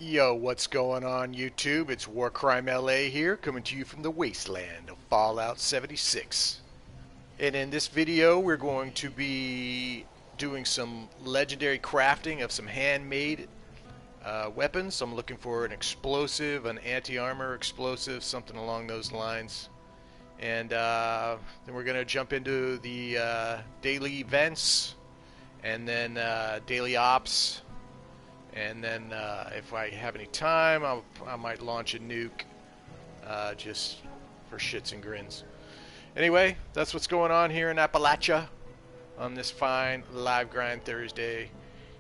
Yo, what's going on YouTube? It's WarCrimeLA here, coming to you from the wasteland of Fallout 76. And in this video, we're going to be doing some legendary crafting of some handmade weapons. I'm looking for an explosive, an anti-armor explosive, something along those lines. And then we're going to jump into the daily events, and then daily ops. And then if I have any time, I might launch a nuke just for shits and grins. Anyway, that's what's going on here in Appalachia on this fine live grind Thursday.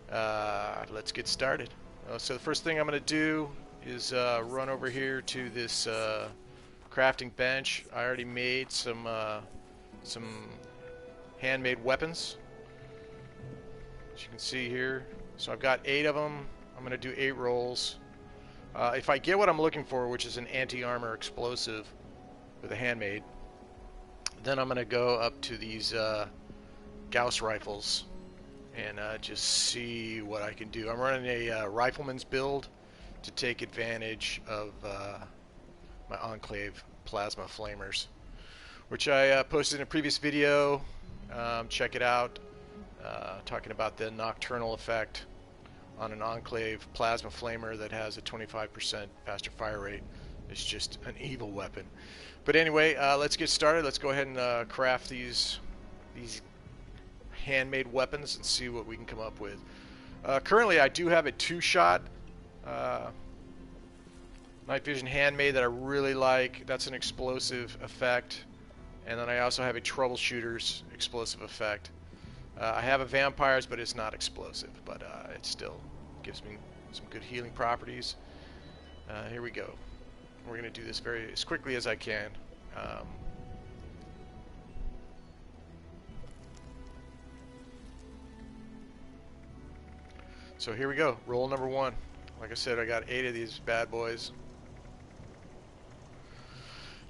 Let's get started. So the first thing I'm going to do is run over here to this crafting bench. I already made some handmade weapons, as you can see here. So I've got 8 of them. I'm going to do 8 rolls. If I get what I'm looking for, which is an anti-armor explosive with a handmade, then I'm going to go up to these Gauss rifles and just see what I can do. I'm running a rifleman's build to take advantage of my Enclave plasma flamers, which I posted in a previous video. Check it out. Talking about the nocturnal effect on an Enclave plasma flamer that has a 25% faster fire rate. It's just an evil weapon. But anyway, let's get started. Let's go ahead and craft these handmade weapons and see what we can come up with. Currently, I do have a 2-shot night vision handmade that I really like. That's an explosive effect. And then I also have a troubleshooter's explosive effect. I have a vampires, but it's not explosive, but it still gives me some good healing properties. Here we go. We're going to do this as quickly as I can. So here we go. Roll number 1. Like I said, I got 8 of these bad boys.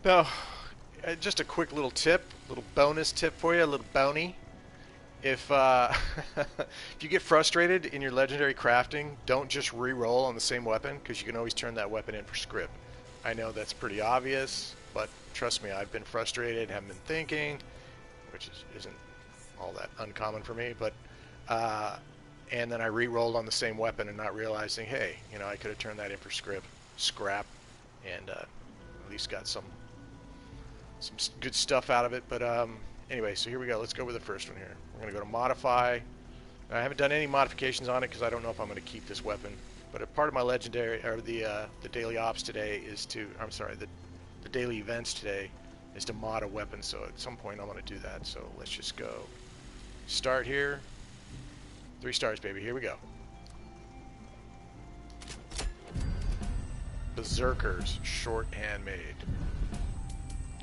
Now, just a quick little tip, little bonus tip for you, a little bounty. If if you get frustrated in your legendary crafting, don't just re-roll on the same weapon, because you can always turn that weapon in for script. I know that's pretty obvious, but trust me, I've been frustrated, haven't been thinking, which isn't all that uncommon for me. But and then I re-rolled on the same weapon and not realizing, hey, I could have turned that in for scrap, and at least got some good stuff out of it. But anyway, so here we go. Let's go with the first one here. We're going to go to modify. I haven't done any modifications on it because I don't know if I'm going to keep this weapon. But a part of my legendary, or the daily ops today is to, I'm sorry, the daily events today is to mod a weapon. So at some point I'm going to do that. So let's just go. Start here. 3 stars, baby. Here we go. Berserkers, short handmade.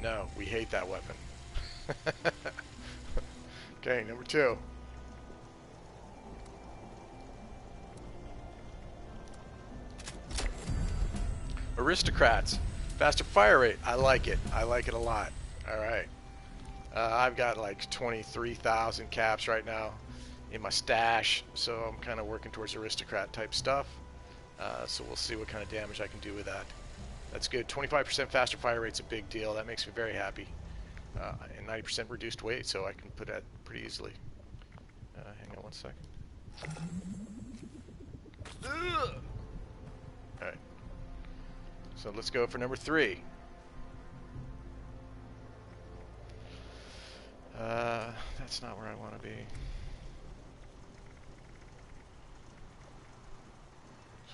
No, we hate that weapon. Okay, number 2. Aristocrats. Faster fire rate. I like it. I like it a lot. Alright. I've got like 23,000 caps right now in my stash, so I'm kind of working towards aristocrat type stuff. So we'll see what kind of damage I can do with that. That's good. 25% faster fire rate's a big deal. That makes me very happy. And 90% reduced weight, so I can put that pretty easily. Hang on 1 second. Alright. So let's go for number 3. That's not where I want to be.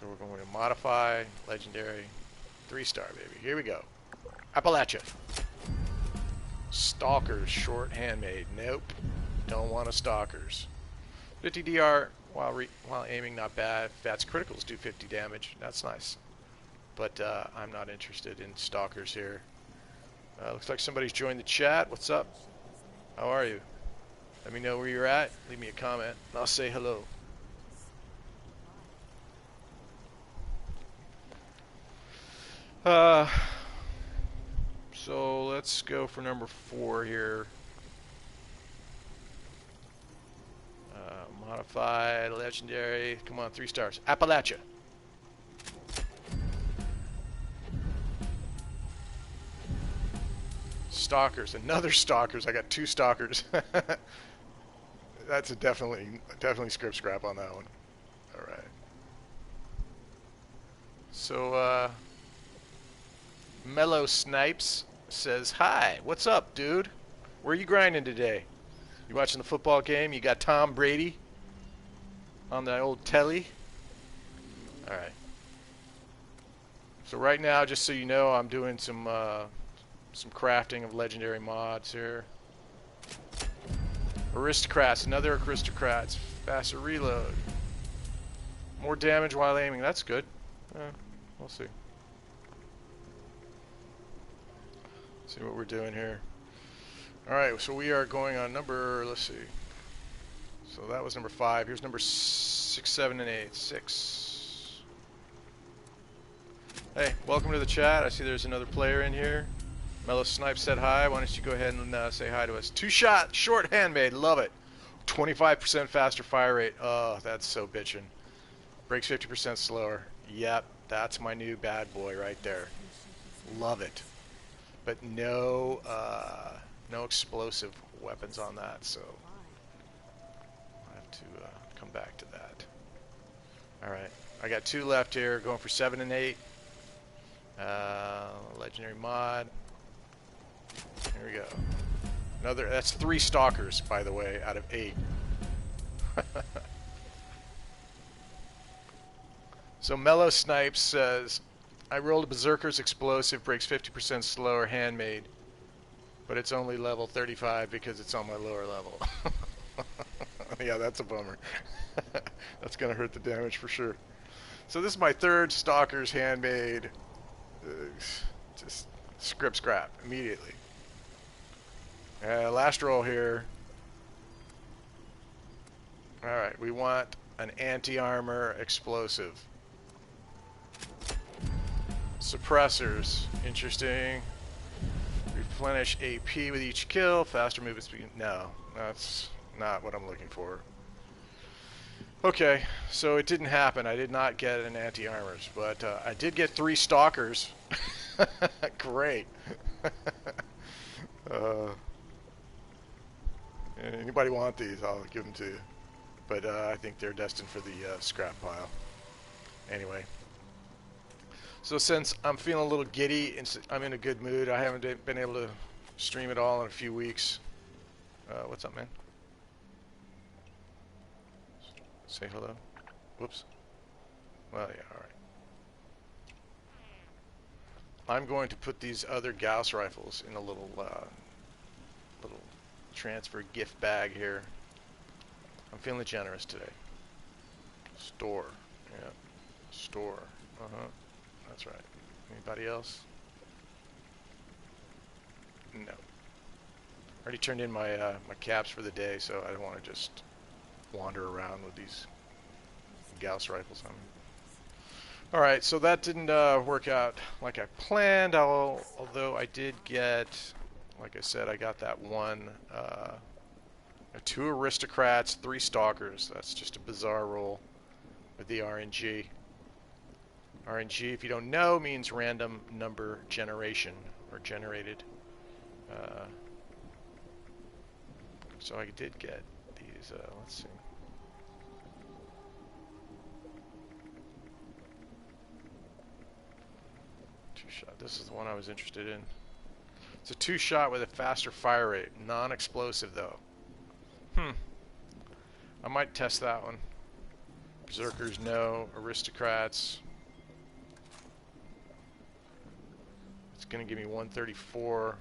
So we're going to modify, legendary, 3-star, baby. Here we go. Appalachia. Stalkers, short handmade. Nope. Don't want a stalkers. 50 DR while aiming, not bad. That's criticals do 50 damage. That's nice. But I'm not interested in stalkers here. Looks like somebody's joined the chat. What's up? How are you? Let me know where you're at. Leave me a comment, and I'll say hello. So let's go for number 4 here. Modified, legendary. Come on, 3 stars. Appalachia. Stalkers. Another stalkers. I got 2 stalkers. That's a definitely script scrap on that one. All right. So Mellow Snipes says, "Hi, what's up, dude? Where you grinding today? You watching the football game? You got Tom Brady on the old telly?" All right. So right now, just so you know, I'm doing some crafting of legendary mods here. Aristocrats, another aristocrats. Faster reload. More damage while aiming. That's good. We'll see. See what we're doing here. Alright, so we are going on number, let's see. So that was number 5. Here's number 6, 7, and 8. 6. Hey, welcome to the chat. I see there's another player in here. Mellow Snipe said hi. Why don't you go ahead and say hi to us. 2-shot, short handmade. Love it. 25% faster fire rate. Oh, that's so bitchin'. Breaks 50% slower. Yep, that's my new bad boy right there. Love it. But no explosive weapons on that, so I have to come back to that. Alright, I got 2 left here, going for 7 and 8. Legendary mod. Here we go. Another, that's 3 stalkers, by the way, out of 8. So Mellow Snipes says, "I rolled a Berserker's Explosive, breaks 50% slower, handmade, but it's only level 35 because it's on my lower level." Yeah, that's a bummer. That's going to hurt the damage for sure. So this is my 3rd Stalker's handmade. Just script scrap immediately. Last roll here. Alright, we want an anti-armor explosive. Suppressors, interesting. Replenish AP with each kill, faster movement speed. No, that's not what I'm looking for. Okay, so it didn't happen. I did not get an anti-armors, but I did get 3 stalkers. Great. Anybody want these, I'll give them to you. But I think they're destined for the scrap pile. Anyway. So since I'm feeling a little giddy and I'm in a good mood, I haven't been able to stream it all in a few weeks. What's up, man? Say hello. Whoops. Well, yeah, alright. I'm going to put these other Gauss rifles in a little transfer gift bag here. I'm feeling generous today. Store. Yeah. Store. Uh-huh. That's right. Anybody else? No. Already turned in my my caps for the day, so I don't want to just wander around with these Gauss rifles on me. Alright, so that didn't work out like I planned, although I did get, like I said, I got that one, 2 aristocrats, 3 stalkers. That's just a bizarre roll with the RNG. RNG, if you don't know, means random number generation, or generated. So I did get these, let's see. Two-shot, this is the one I was interested in. It's a 2-shot with a faster fire rate, non-explosive though. I might test that one. Berserkers, no. Aristocrats. It's going to give me 134.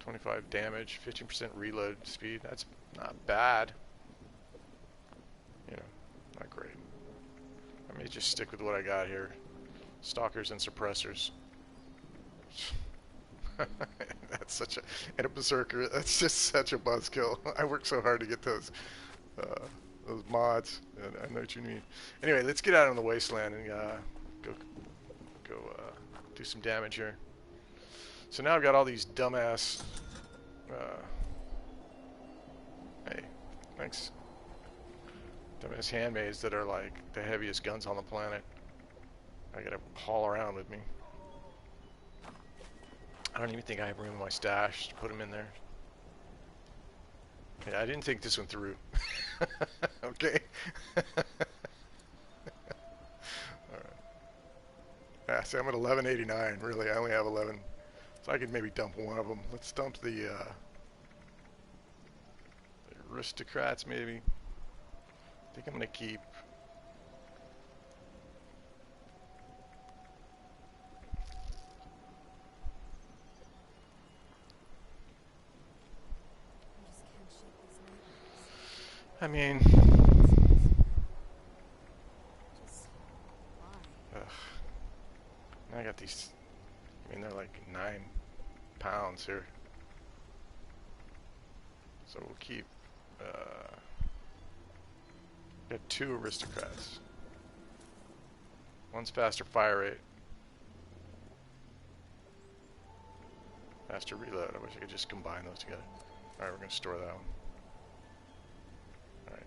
25 damage, 15% reload speed. That's not bad. You know, not great. I may just stick with what I got here. Stalkers and suppressors. That's such a... And a berserker. That's just such a buzzkill. I worked so hard to get those mods. And I know what you mean. Anyway, let's get out on the wasteland and go do some damage here. So now I've got all these dumbass... hey, thanks. Dumbass handmaids that are like the heaviest guns on the planet. I gotta haul around with me. I don't even think I have room in my stash to put them in there. Yeah, I didn't think this one through. Okay. Alright. Yeah, see, I'm at 1189. Really, I only have 11. So I could maybe dump one of them. Let's dump the aristocrats, maybe. I think I'm going to keep... I mean... Ugh. I got these... I mean, they're like 9 pounds here. So we'll keep... got 2 aristocrats. One's faster fire rate. Faster reload. I wish I could just combine those together. Alright, we're going to store that one. Alright.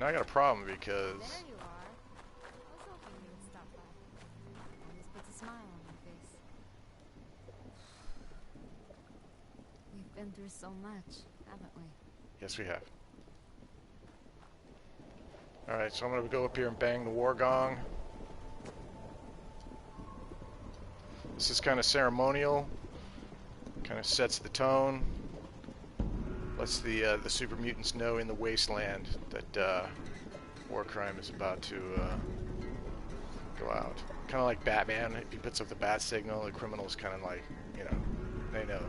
Now I got a problem because... There you are. I was hoping you would stop by. Always puts a smile on my face. We've been through so much, haven't we? Yes, we have. Alright, so I'm going to go up here and bang the war gong. This is kind of ceremonial. Kind of sets the tone. Lets the super mutants know in the wasteland that Warcrime is about to go out. Kind of like Batman. If he puts up the bat signal, the criminals kind of like, you know, they know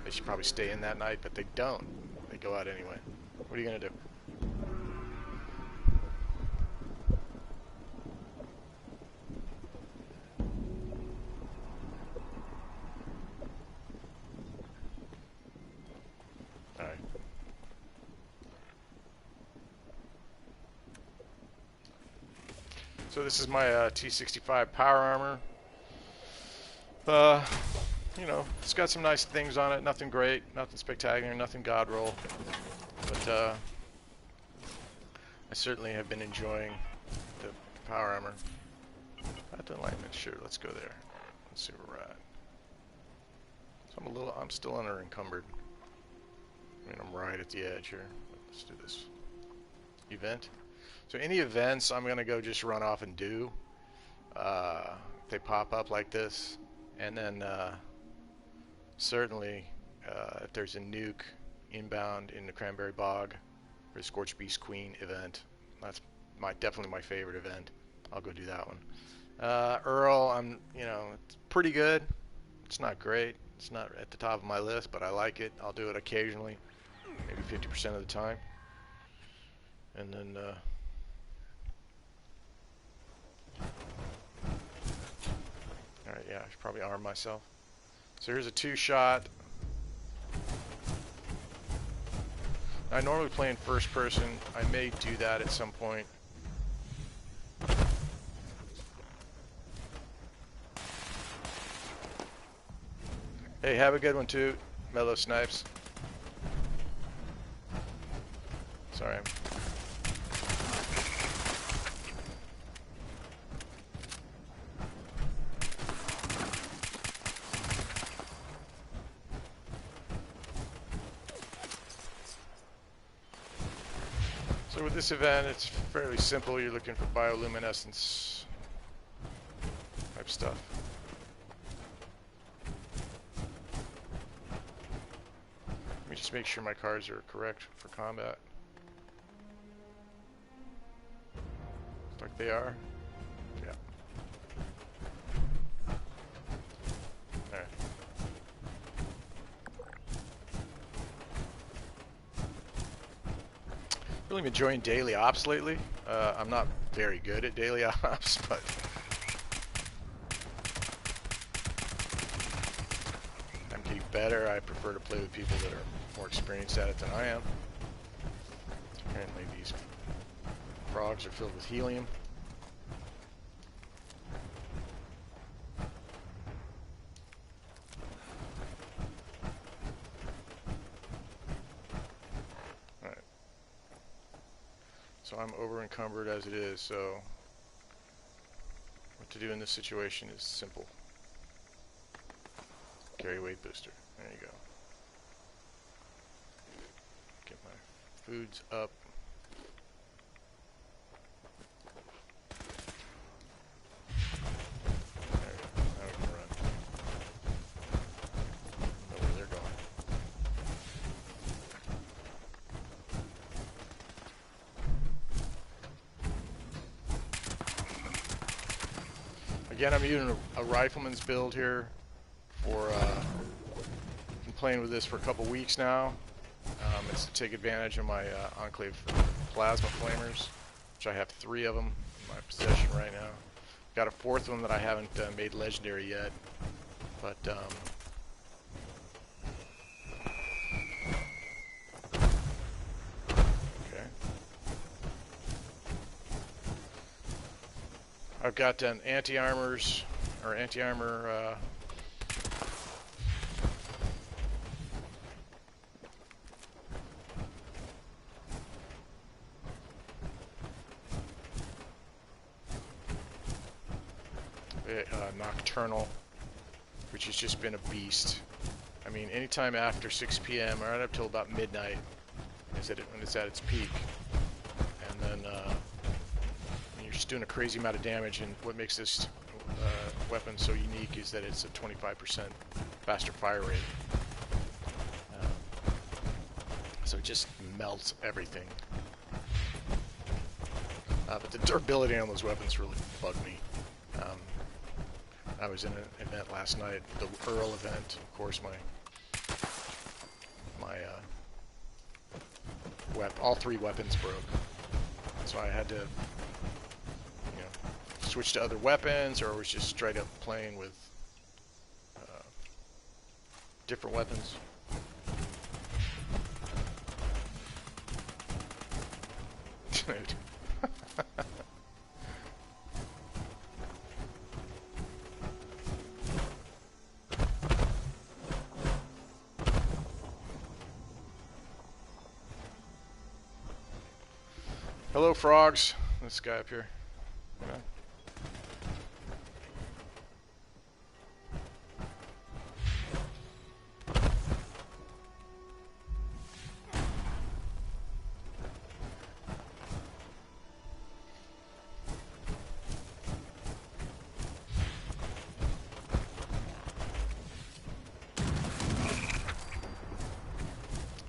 they should probably stay in that night, but they don't. They go out anyway. What are you going to do? Alright. So this is my T65 Power Armor. You know, it's got some nice things on it. Nothing great, nothing spectacular, nothing god roll. But I certainly have been enjoying the Power Armor. At alignment, sure. Let's go there. Let's see where we're at. So I'm still under encumbered. I mean, I'm right at the edge here. Let's do this. Event. So any events I'm gonna go just run off and do. If they pop up like this, and then certainly if there's a nuke inbound in the Cranberry Bog for the Scorch Beast Queen event, that's definitely my favorite event. I'll go do that one. Earl, you know, it's pretty good. It's not great. It's not at the top of my list, but I like it. I'll do it occasionally, maybe 50% of the time. And then alright, yeah, I should probably arm myself. So here's a 2-shot. I normally play in first person. I may do that at some point. Hey, have a good one too, Mellow Snipes. Sorry. So with this event, it's fairly simple. You're looking for bioluminescence type stuff. Let me just make sure my cards are correct for combat. Looks like they are. Yeah. Alright. Really been enjoying daily ops lately. I'm not very good at daily ops, but I'm getting better. I prefer to play with people that are more experienced at it than I am. Apparently these frogs are filled with helium. So I'm over encumbered as it is, so what to do in this situation is simple. Carry weight booster. There you go. Get my foods up. There we go. Now we can run. Know where they're going. Again, I'm using a Rifleman's build here for, been playing with this for a couple weeks now. It's to take advantage of my Enclave plasma flamers, which I have 3 of them in my possession right now. Got a 4th one that I haven't made legendary yet, but okay. I've got an anti-armors or anti-armor Nocturnal, which has just been a beast. I mean, anytime after 6 p.m. right up till about midnight is when it's at its peak, and then you're just doing a crazy amount of damage. And what makes this weapon so unique is that it's a 25% faster fire rate, so it just melts everything. But the durability on those weapons really bugged me. I was in an event last night, the Earl event. Of course, all 3 weapons broke, so I had to, you know, switch to other weapons, or was just straight up playing with different weapons. Dude. Hello, frogs. This guy up here. Yeah.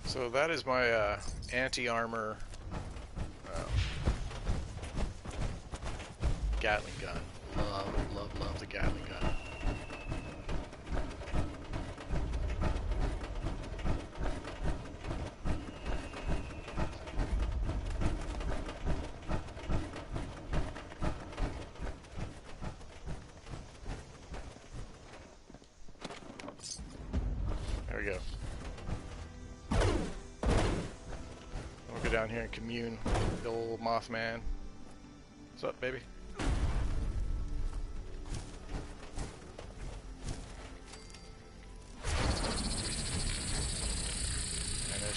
So that is my anti-armor Gatling gun. Love the Gatling gun. There we go. We'll go down here and commune with the old Mothman. What's up, baby?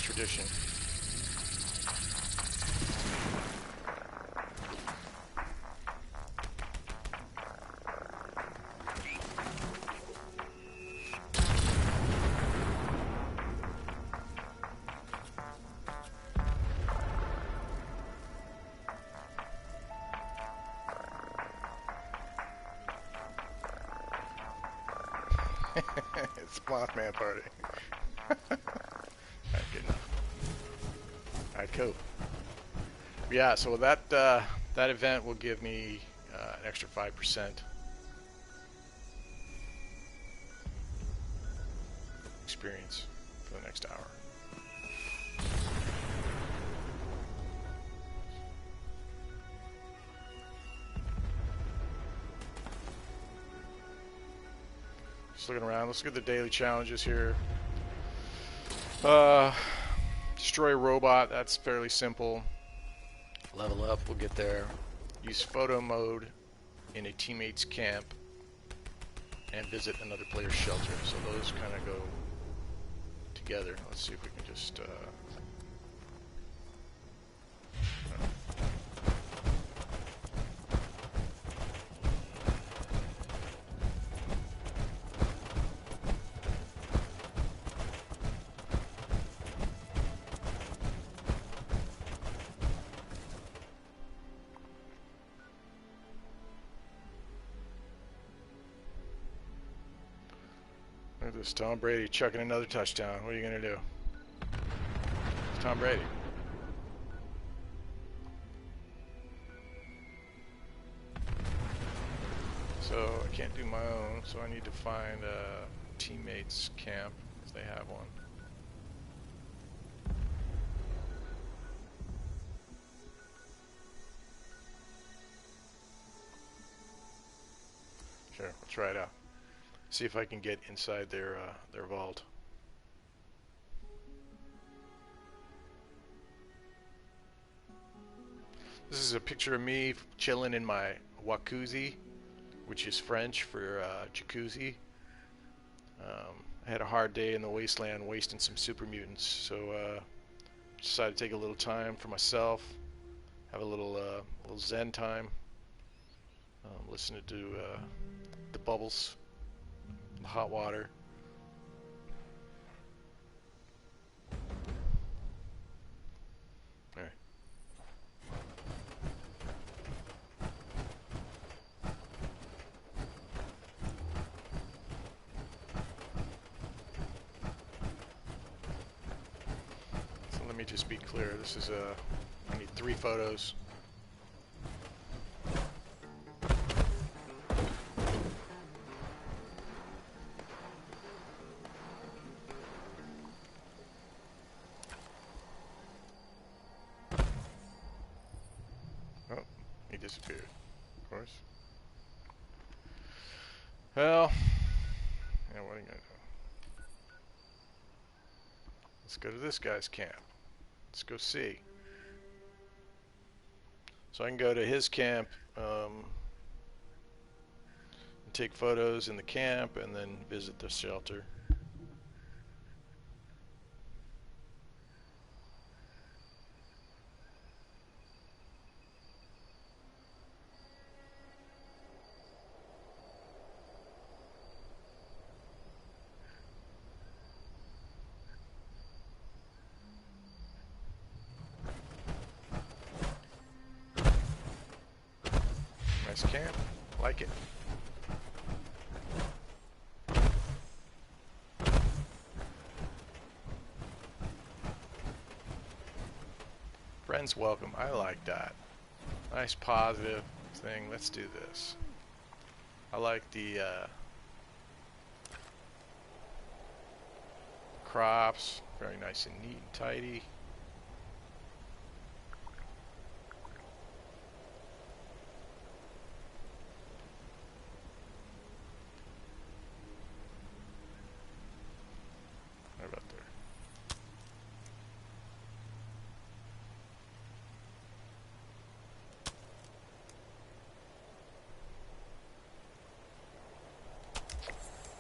Tradition. It's Mothman party. Alright, good enough. Alright, cool. Yeah, so that that event will give me an extra 5% experience for the next hour. Just looking around. Let's look at the daily challenges here. Destroy a robot. That's fairly simple. Level up. We'll get there. Use photo mode in a teammate's camp and visit another player's shelter. So those kind of go together. Let's see if we can just Look at this, Tom Brady chucking another touchdown. What are you going to do? It's Tom Brady. So I can't do my own, so I need to find a teammate's camp if they have one. Sure, we'll try it out. See if I can get inside their vault. This is a picture of me chilling in my jacuzzi, which is French for jacuzzi. I had a hard day in the wasteland wasting some super mutants, so decided to take a little time for myself, have a little zen time, listening to the bubbles, the hot water. All right. So let me just be clear. This is I need 3 photos. Oh, he disappeared, of course. Well, yeah, what are you gonna do? Let's go to this guy's camp. Let's go see. So I can go to his camp and take photos in the camp and then visit the shelter. Nice camp. Like it. Friends welcome. I like that. Nice positive thing. Let's do this. I like the crops. Very nice and neat and tidy. Right about there.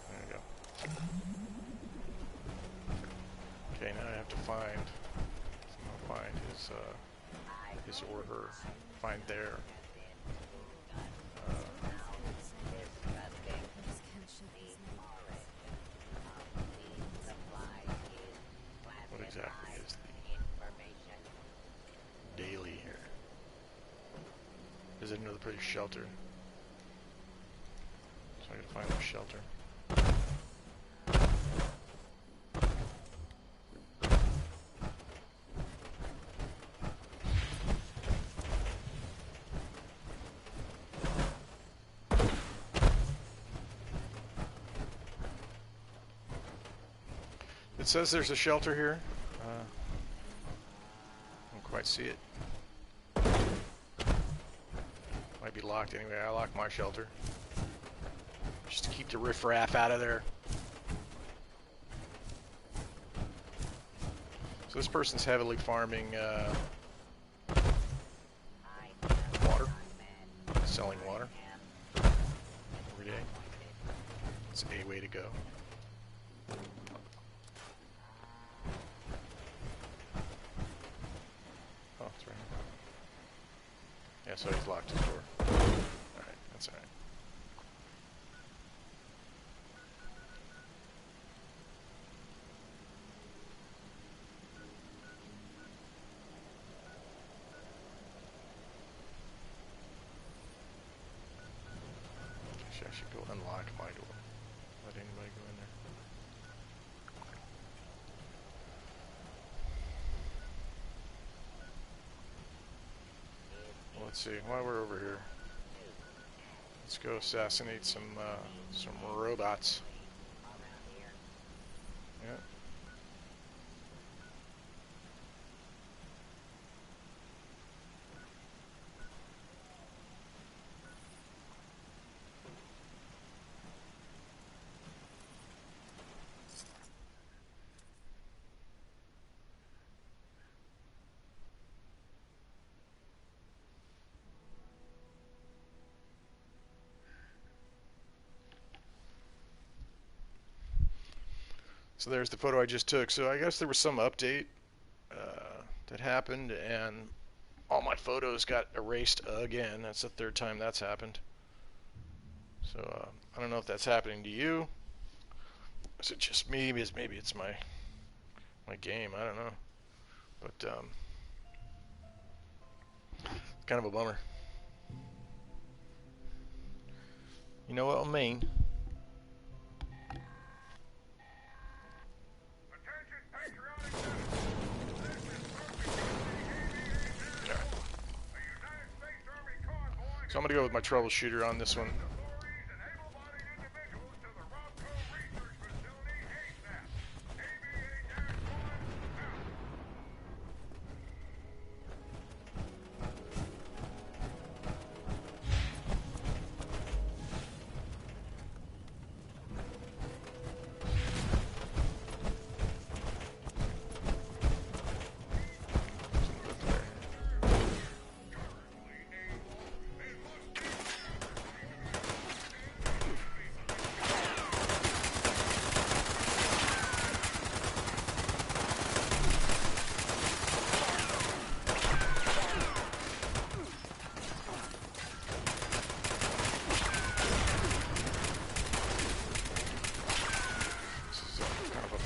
There we go. Okay, now I have to find his or her. Find their what exactly is the daily here? Is it another pretty shelter? So I gotta find a shelter. It says there's a shelter here. I don't quite see it. Might be locked anyway. I locked my shelter. Just to keep the riffraff out of there. So this person's heavily farming water. Selling water every day. It's a way to go. Oh, it's right here. Yeah, so he's locked his door. Alright, that's alright. Actually, I should go unlock my door. Let anybody go in there. let's see. While we're over here, let's go assassinate some robots. Yeah. So there's the photo I just took. So I guess there was some update that happened, and all my photos got erased again. That's the third time that's happened. So I don't know if that's happening to you. Is it just me? Maybe it's my game. I don't know. But kind of a bummer. You know what I mean? So I'm going to go with my troubleshooter on this one.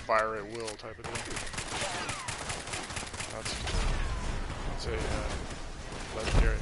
Fire at will type of thing. That's a legendary.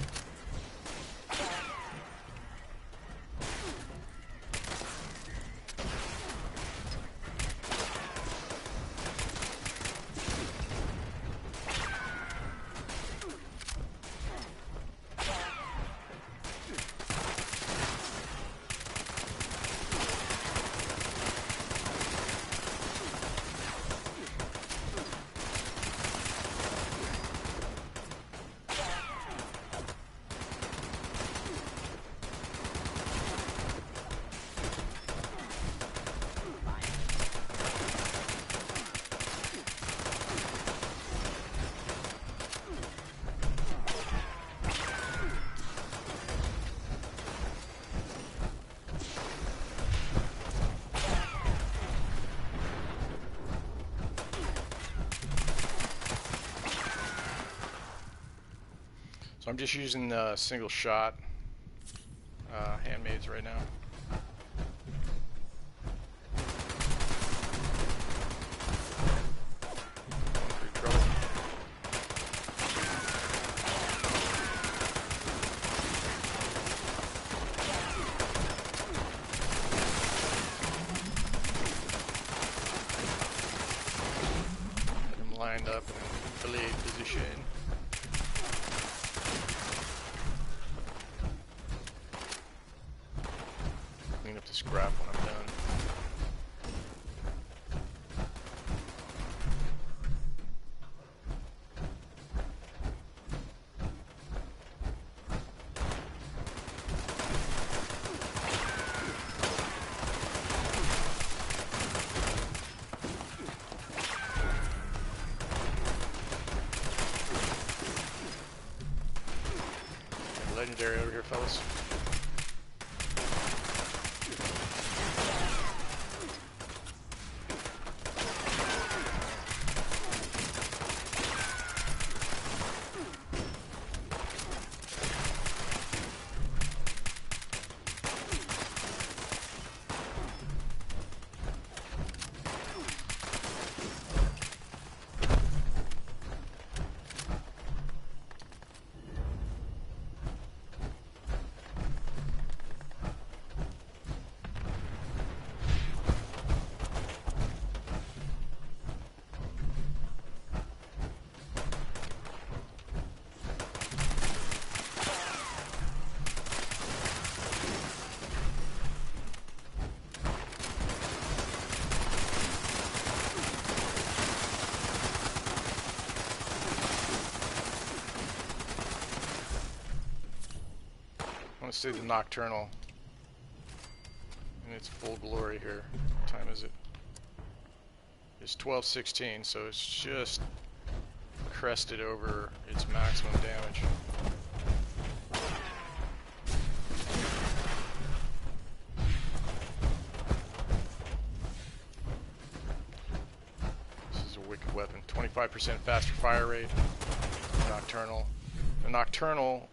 So I'm just using single shot handmades right now. Get them lined up in a delayed position. Clean up this crap when I'm done. Legendary over here, fellas. see the Nocturnal in its full glory here. What time is it? It's 12:16, so it's just crested over its maximum damage. This is a wicked weapon. 25% faster fire rate. Nocturnal. The Nocturnal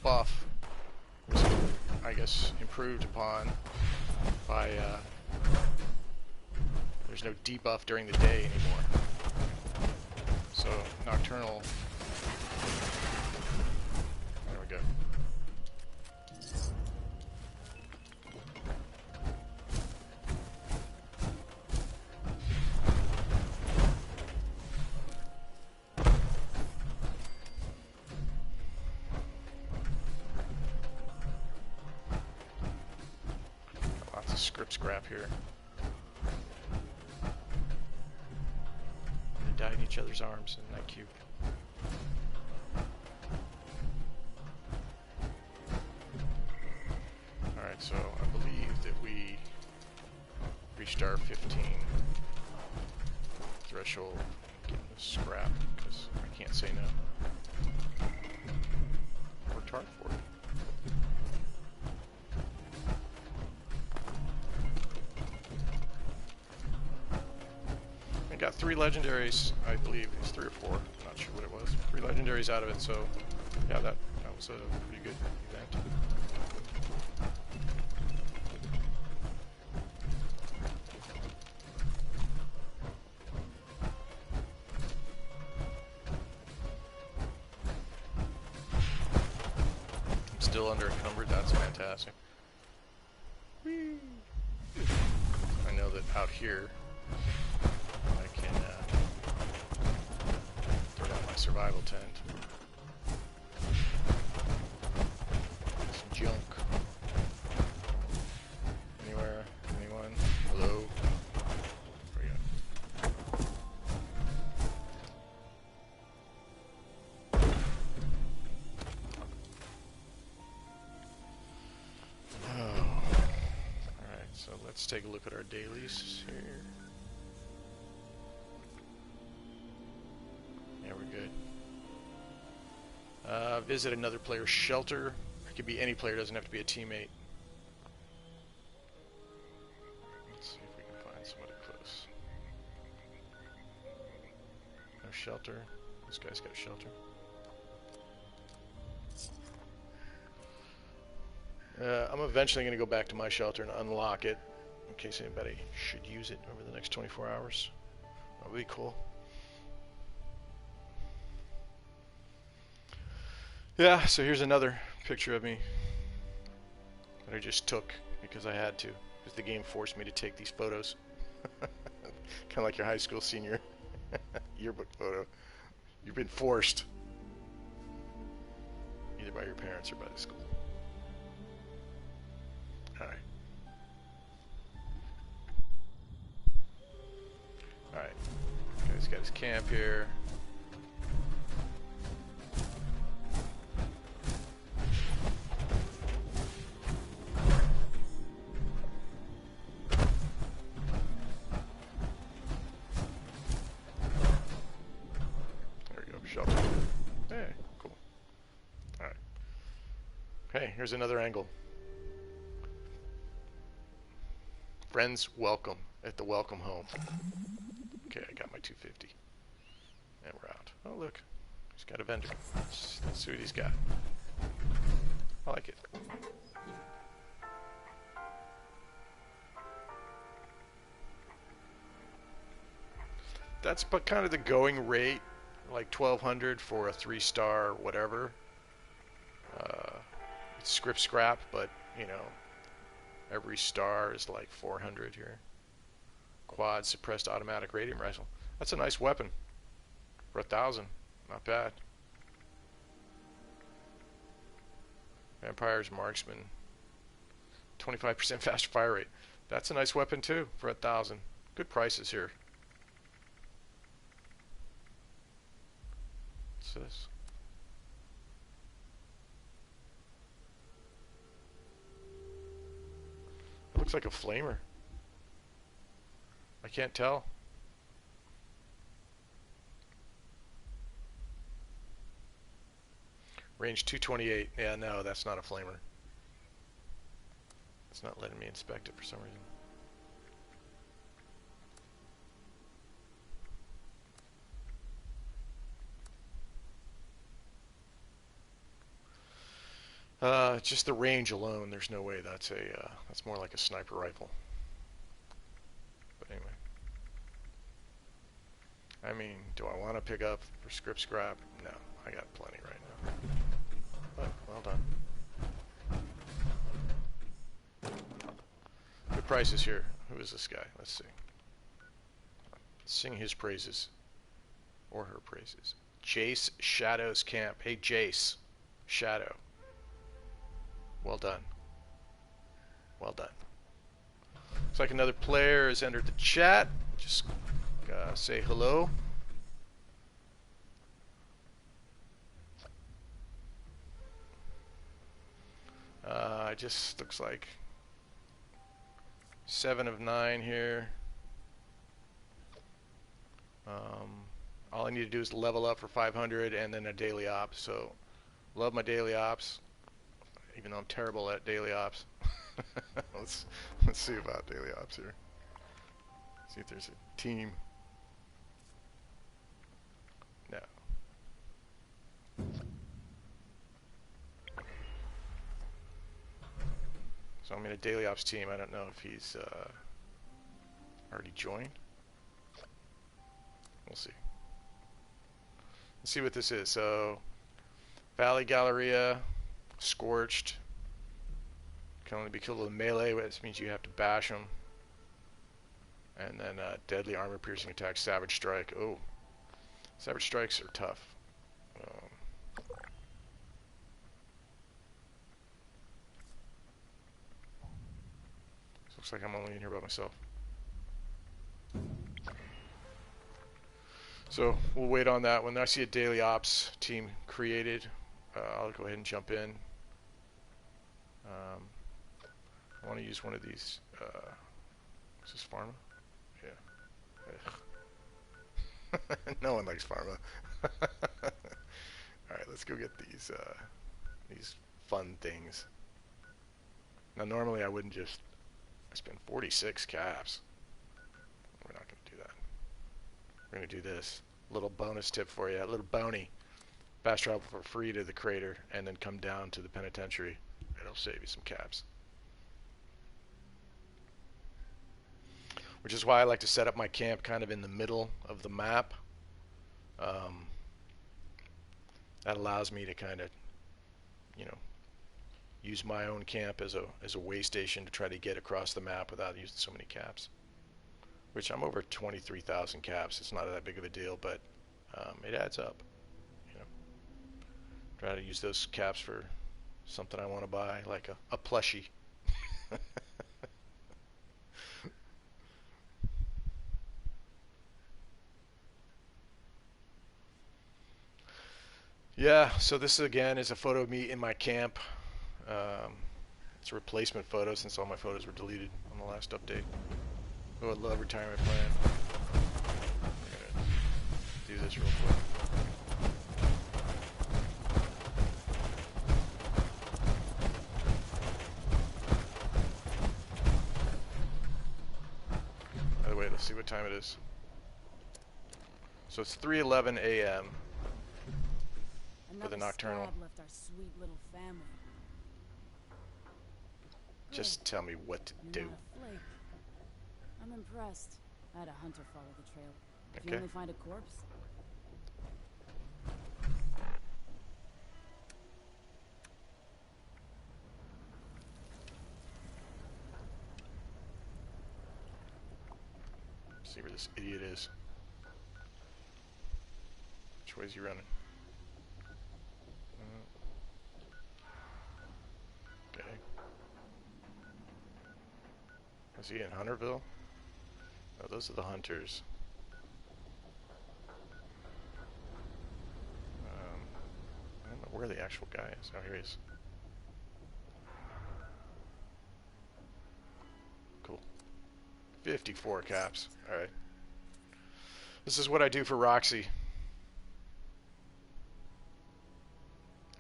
buff was, I guess, improved upon by there's no debuff during the day anymore. So Nocturnal, there we go. Lots of script scrap here. Died in each other's arms, isn't that cute? Alright, so I believe that we reached our 15 threshold. Getting the scrap, because I can't say no. Worked hard for it. I got 3 legendaries, I believe. It's 3 or 4. Not sure what it was. 3 legendaries out of it, so yeah, that was a pretty good event. I'm still under encumbered. That's fantastic. Whee! I know that out here I can throw down my survival tent. Some junk. Anywhere? Anyone? Hello? There we go. Oh. Alright, so let's take a look at our dailies here. Yeah, we're good. Visit another player's shelter. It could be any player, doesn't have to be a teammate. Let's see if we can find somebody close. No shelter. This guy's got a shelter. I'm eventually going to go back to my shelter and unlock it in case anybody should use it over the next 24 hours. That would be cool. Yeah, so here's another picture of me that I just took because I had to, because the game forced me to take these photos. Kind of like your high school senior yearbook photo. You've been forced, either by your parents or by the school. Alright. Alright. Guy's got his camp here. Hey, cool. Alright. Hey, here's another angle. Friends, welcome at the welcome home. Okay, I got my 250. And we're out. Oh, look. He's got a vendor. Let's see what he's got. I like it. That's but kind of the going rate. Like 1,200 for a 3-star whatever. It's script scrap, but you know, every star is like 400 here. Quad suppressed automatic radium rifle. That's a nice weapon for 1,000. Not bad. Vampire's marksman. 25% faster fire rate. That's a nice weapon too for 1,000. Good prices here. What's this? Looks like a flamer. I can't tell. Range 228. Yeah, no, that's not a flamer. It's not letting me inspect it for some reason. Just the range alone, there's no way that's a, that's more like a sniper rifle. But anyway. I mean, do I want to pick up for script scrap? No, I got plenty right now. But, well done. Good prices here. Who is this guy? Let's see. Sing his praises. Or her praises. Jace Shadow's Camp. Hey, Jace. Shadow. Well done. Well done. Looks like another player has entered the chat. Just say hello. Just looks like 7 of 9 here. All I need to do is level up for 500 and then a daily ops. So, love my daily ops, even though I'm terrible at daily ops. let's see about daily ops here. See if there's a team. No. So I'm in a daily ops team. I don't know if he's already joined. We'll see. Let's see what this is. So, Valley Galleria, Scorched. Can only be killed with melee, which means you have to bash them. And then Deadly Armor Piercing Attack, Savage Strike. Oh, Savage Strikes are tough. Looks like I'm only in here by myself. So we'll wait on that. When I see a daily ops team created, I'll go ahead and jump in. I want to use one of these. Is this Pharma? Yeah. No one likes Pharma. Alright, let's go get these fun things. Now normally I wouldn't just spend 46 caps. We're not going to do that. We're going to do this. Little bonus tip for you. A little bounty. Fast travel for free to the crater and then come down to the penitentiary. It'll save you some caps. Which is why I like to set up my camp kind of in the middle of the map. That allows me to kind of, you know, use my own camp as a way station to try to get across the map without using so many caps. Which I'm over 23,000 caps. It's not that big of a deal, but it adds up. You know, try to use those caps for something I want to buy, like a plushie. Yeah, so this again is a photo of me in my camp. It's a replacement photo since all my photos were deleted on the last update. Oh, I love retirement plan. I'm gonna do this real quick. By the way, let's see what time it is. So it's 3:11 a.m. for the nocturnal. Left our sweet little family. Just tell me what to do. Not a flake. I'm impressed. I had a hunter follow the trail. If you Okay. only find a corpse. See where this idiot is. Which way is he running? Okay. Is he in Hunterville? No, those are the hunters. I don't know where the actual guy is. Oh, here he is. 54 caps. Alright. This is what I do for Roxy.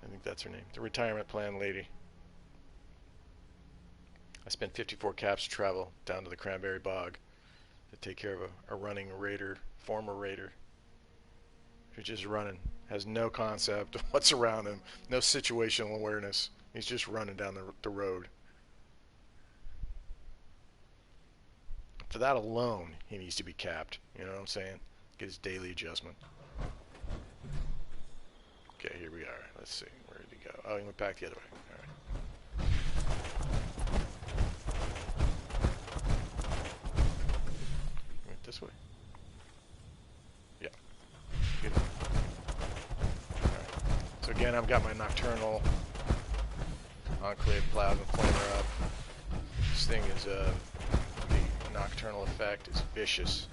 I think that's her name. The retirement plan lady. I spent 54 caps to travel down to the Cranberry Bog to take care of a running raider, former raider, who's just running, has no concept of what's around him, no situational awareness. He's just running down the road. For that alone, he needs to be capped. You know what I'm saying? Get his daily adjustment. Okay, here we are. Let's see. Where did he go? Oh, he went back the other way. All right. Went this way. Yeah. Good. All right. So again, I've got my nocturnal Enclave plasma flamer up. This thing is the nocturnal effect is vicious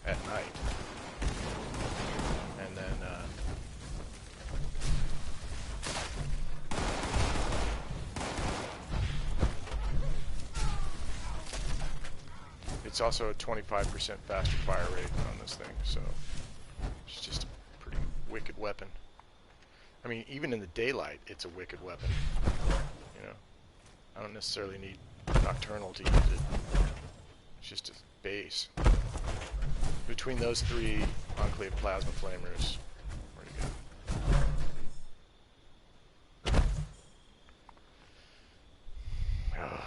at night, and then it's also a 25% faster fire rate on this thing, so it's just a pretty wicked weapon. I mean, even in the daylight, it's a wicked weapon. You know, I don't necessarily need nocturnal to use it. It's just a base. Between those three Enclave plasma flamers, where'd he go? Ugh.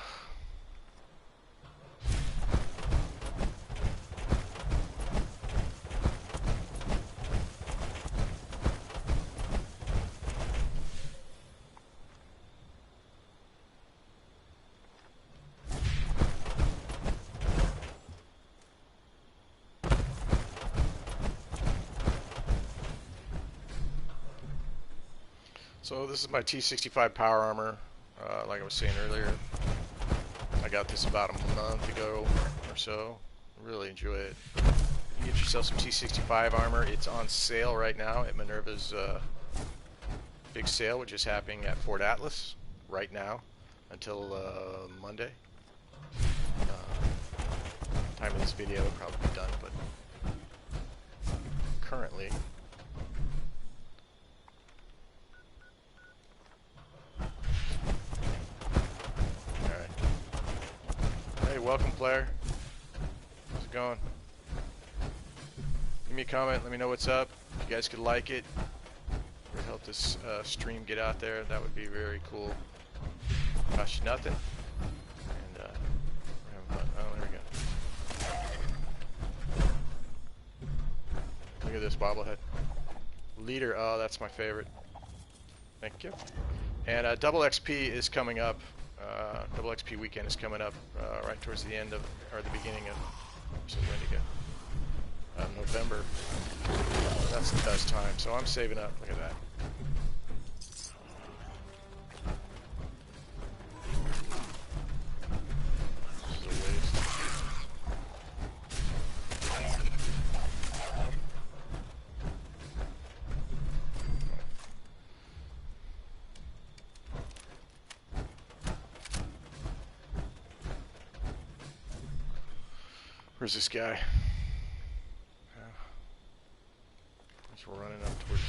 So this is my T65 Power Armor. Like I was saying earlier, I got this about a month ago or so. Really enjoy it. You get yourself some T65 armor. It's on sale right now at Minerva's big sale, which is happening at Fort Atlas right now until Monday. Time of this video will probably be done, but currently. Welcome, player. How's it going? Give me a comment. Let me know what's up. If you guys could like it, it would help this stream get out there. That would be very cool. Cost you nothing. And we're having fun. Oh, there we go. Look at this bobblehead. Leader. Oh, that's my favorite. Thank you. And double XP is coming up. Double XP weekend is coming up right towards the end of, or the beginning of, so when to go? November. That's the best time. So I'm saving up. Look at that. This is a waste. Where's this guy? We're running up towards.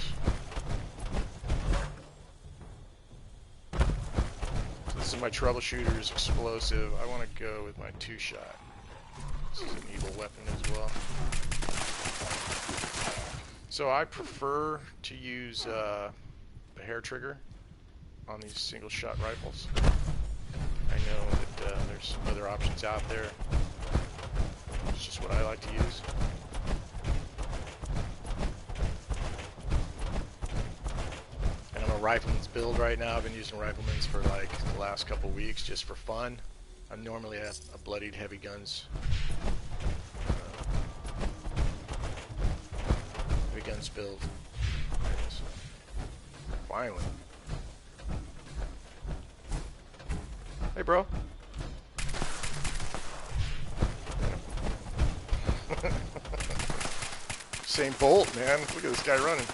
So this is my troubleshooter's explosive. I want to go with my two-shot. This is an evil weapon as well. So I prefer to use the hair trigger on these single-shot rifles. I know that there's other options out there. It's just what I like to use. And I'm a Rifleman's build right now. I've been using Rifleman's for like the last couple weeks just for fun. I'm normally a bloodied heavy guns build. Finally. Hey, bro. Same bolt, man. Look at this guy running.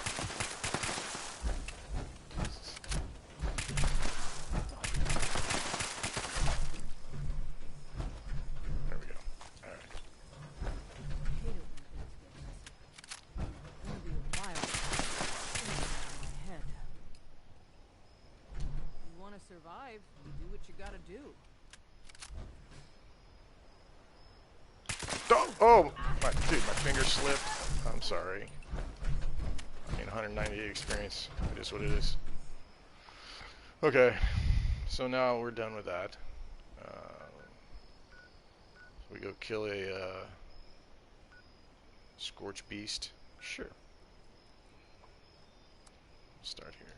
There we go. All right. you gotta do. Oh, dude, my finger slipped. I'm sorry. I mean, 198 experience. It is what it is. Okay, so now we're done with that. So we go kill a Scorch Beast. Sure. Start here.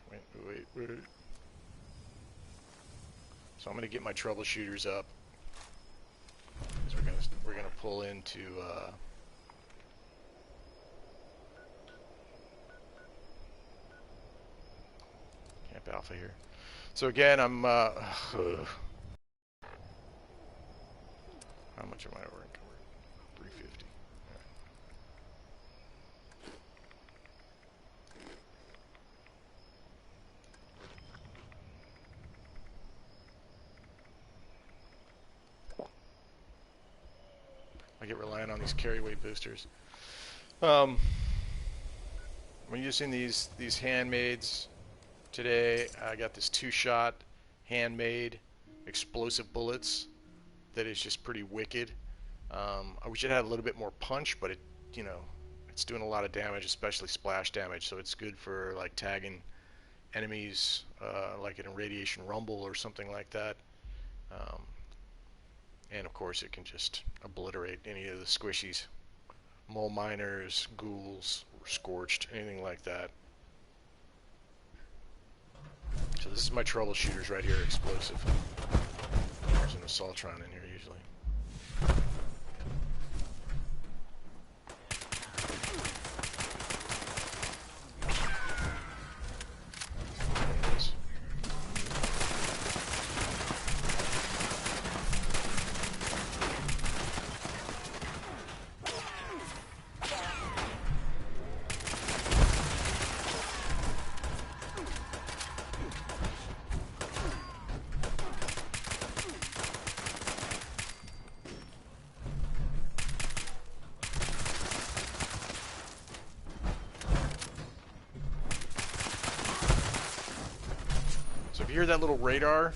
Wait. So I'm gonna get my troubleshooters up. So we're gonna pull into Camp Alpha here. So again, I'm how much am I over encumbered? 350. All right. I get reliant on these carry weight boosters. I'm using these handmades today. I got this two-shot handmade explosive bullets that is just pretty wicked. I wish it had a little bit more punch, but it's doing a lot of damage, especially splash damage. So it's good for like tagging enemies, like an irradiation rumble or something like that. And of course, it can just obliterate any of the squishies, mole miners, ghouls, or scorched, anything like that. So this is my troubleshooters right here, explosive. There's an assaultron in here usually. So if you hear that little radar,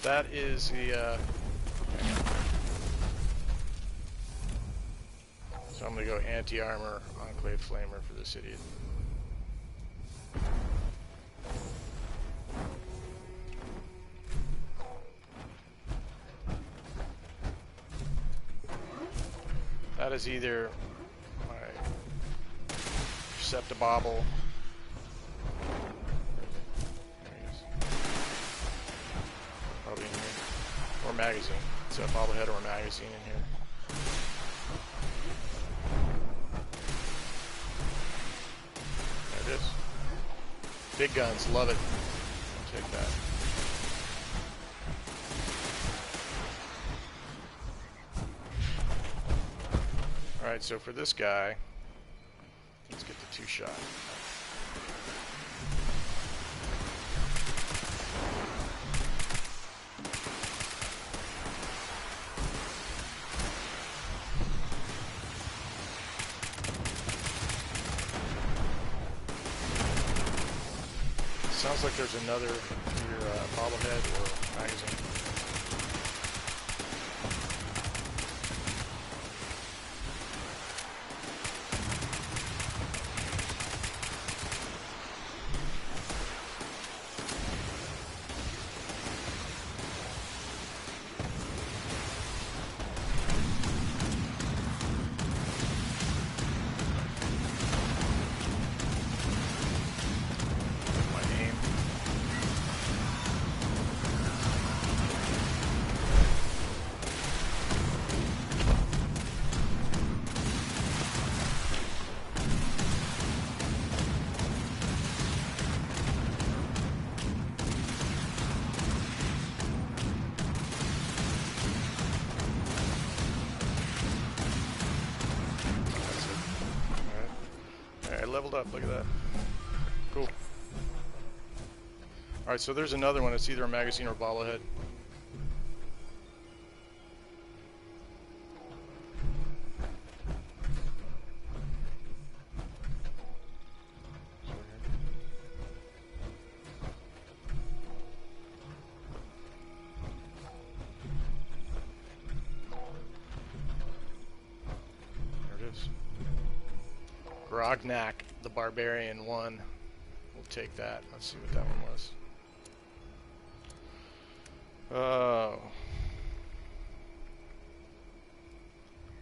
that is the, so I'm going to go anti-armor enclave flamer for this idiot. That is either my Receptabobble. Probably in here. Or magazine. It's a bobblehead or a magazine in here. There it is. Big guns, love it. I'll take that. Alright, so for this guy, let's get the two-shot. Sounds like there's another either bobblehead or magazine. Leveled up, look at that. Cool. Alright, so there's another one. It's either a magazine or a bobblehead. Grognak the Barbarian 1. We'll take that. Let's see what that one was. Oh.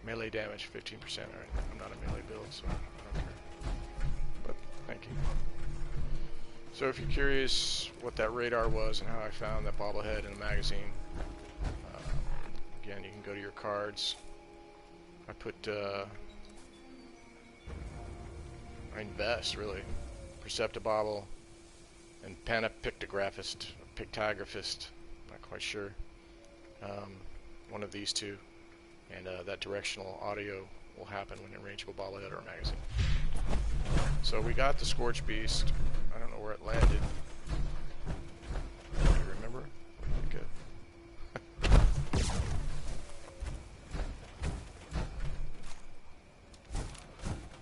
Melee damage 15%. Alright, I'm not a melee build, so I don't care. But thank you. So if you're curious what that radar was and how I found that bobblehead in the magazine, again, you can go to your cards. I put, I invest, really. Perceptibobble and Panapictographist, or Pictographist, not quite sure. One of these two. And that directional audio will happen when in range of a bobblehead or a magazine. So we got the Scorch Beast. I don't know where it landed. Do you remember? Good.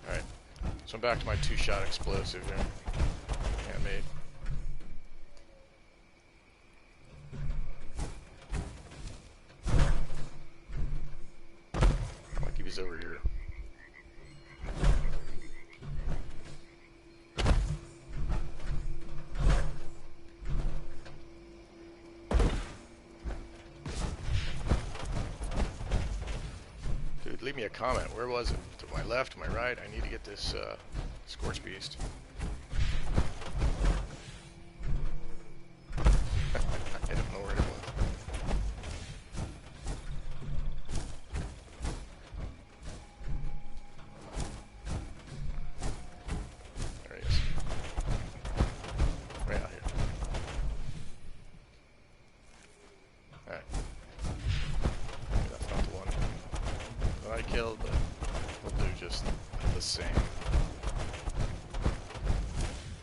Alright. So I'm back to my two-shot explosive here. Handmade. Like he was over here. Dude, leave me a comment. Where was it? To my left, to my right? I need to get this Scorch Beast. I don't know where it was. There he is. Right out here. Alright. Maybe that's not the one that I killed, but we'll do just the same.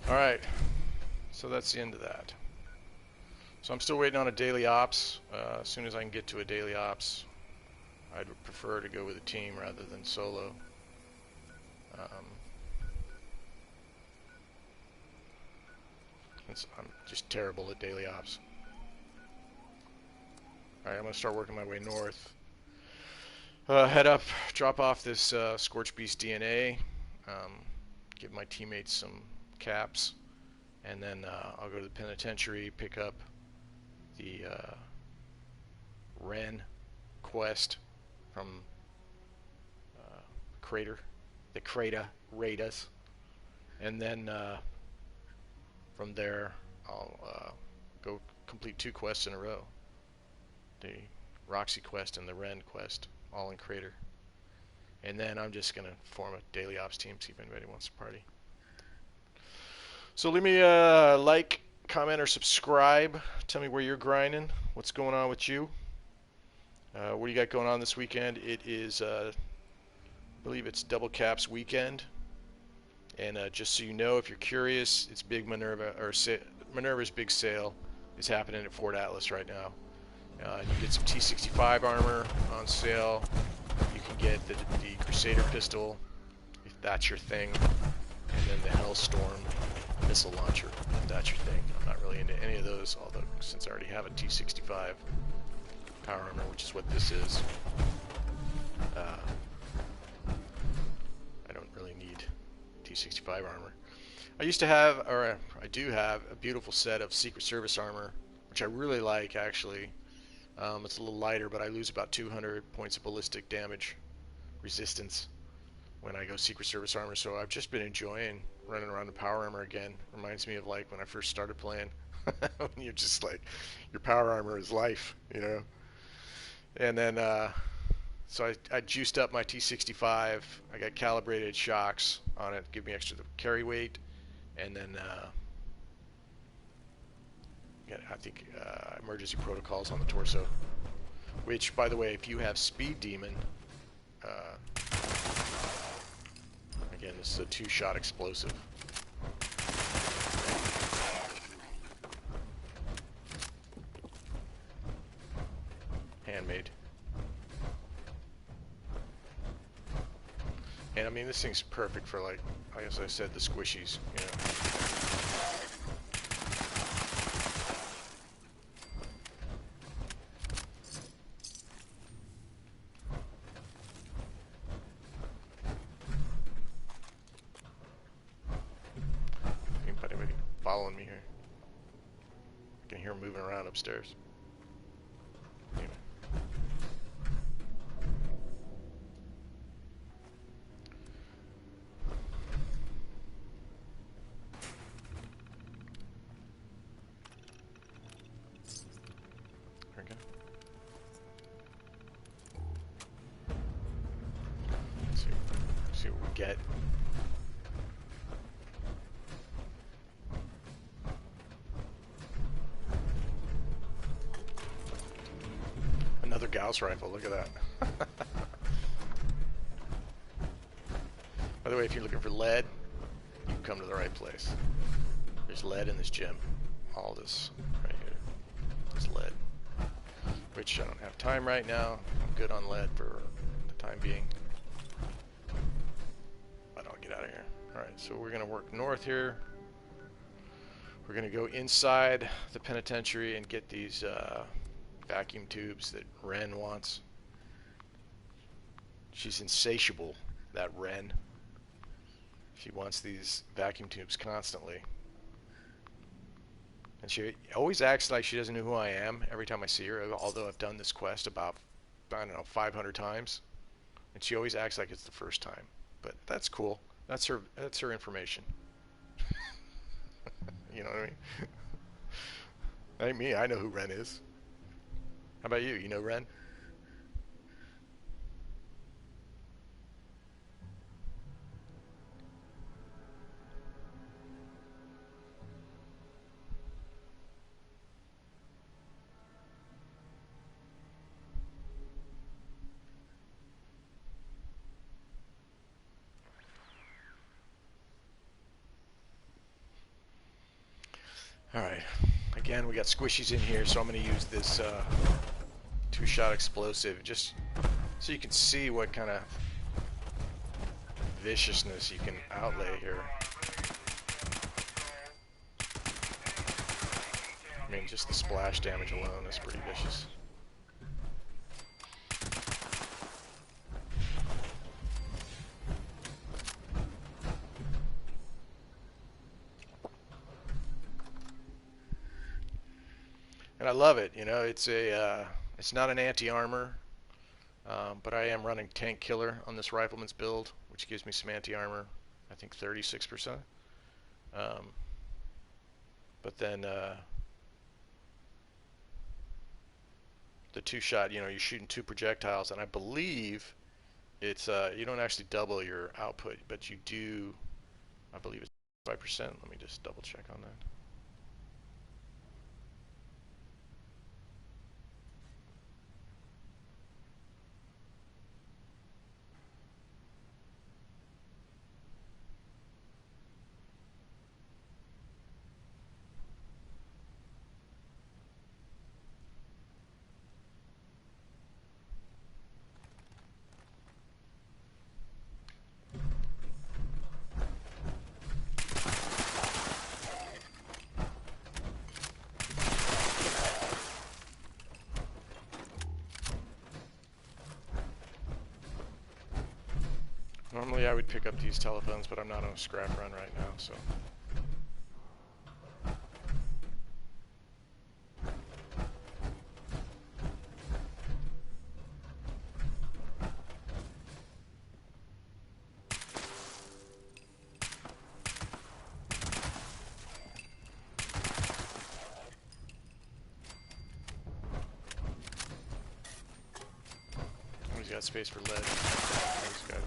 Alright, so that's the end of that. So I'm still waiting on a daily ops. As soon as I can get to a daily ops, I'd prefer to go with a team rather than solo. I'm just terrible at daily ops. Alright, I'm going to start working my way north. Head up, drop off this Scorch Beast DNA, give my teammates some caps, and then I'll go to the penitentiary, pick up the Ren quest from the Crater Raiders, and then from there I'll go complete 2 quests in a row, the Roxy quest and the Ren quest, all in Crater. And then I'm just going to form a daily ops team, see if anybody wants to party. So leave me a like, comment, or subscribe. Tell me where you're grinding, what's going on with you. What do you got going on this weekend? It is, I believe it's Double Caps weekend. And just so you know, if you're curious, it's Big Minerva, or Minerva's big sale is happening at Fort Atlas right now. You can get some T65 armor on sale. You can get the Crusader pistol, if that's your thing, and then the Hellstorm missile launcher, if that's your thing. I'm not really into any of those, although since I already have a T65 Power Armor, which is what this is, I don't really need T65 armor. I used to have, or I do have, a beautiful set of Secret Service armor, which I really like, actually. It's a little lighter, but I lose about 200 points of ballistic damage resistance when I go Secret Service armor, so I've just been enjoying running around the Power Armor again. Reminds me of like when I first started playing. When you're just like, your Power Armor is life, you know? And then, so I juiced up my T65. I got calibrated shocks on it, give me extra carry weight, and then I think emergency protocols on the torso, which, by the way, if you have Speed Demon, again, this is a 2-shot explosive. Handmade. And I mean, this thing's perfect for, like as I said, the squishies, you know. following me here. I can hear him moving around upstairs. Anyway. There we go. See what we get. Another Gauss rifle, look at that. By the way, if you're looking for lead, you've come to the right place. There's lead in this gym. All this right here is lead. Which I don't have time right now. I'm good on lead for the time being. But I'll get out of here. Alright, so we're going to work north here. We're going to go inside the penitentiary and get these vacuum tubes that Ren wants. She's insatiable, that Ren. She wants these vacuum tubes constantly. And she always acts like she doesn't know who I am every time I see her, although I've done this quest about, I don't know, 500 times. And she always acts like it's the first time. But that's cool. That's her information. You know what I mean? That ain't me. I know who Ren is. How about you? You know Ren? Alright, again we got squishies in here, so I'm going to use this two-shot explosive just so you can see what kind of viciousness you can outlay here. I mean, just the splash damage alone is pretty vicious. And I love it, you know, it's not an anti-armor, but I am running Tank Killer on this Rifleman's build, which gives me some anti-armor, I think 36%. But then the two-shot, you know, you're shooting 2 projectiles, and I believe it's you don't actually double your output, but you do, I believe it's 5%. Let me just double check on that. Normally I would pick up these telephones, but I'm not on a scrap run right now, so. He's got space for lead. He's got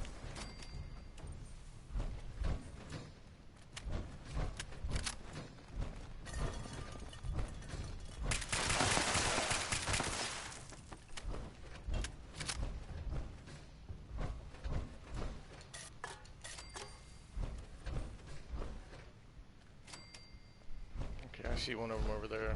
I see one of them over there.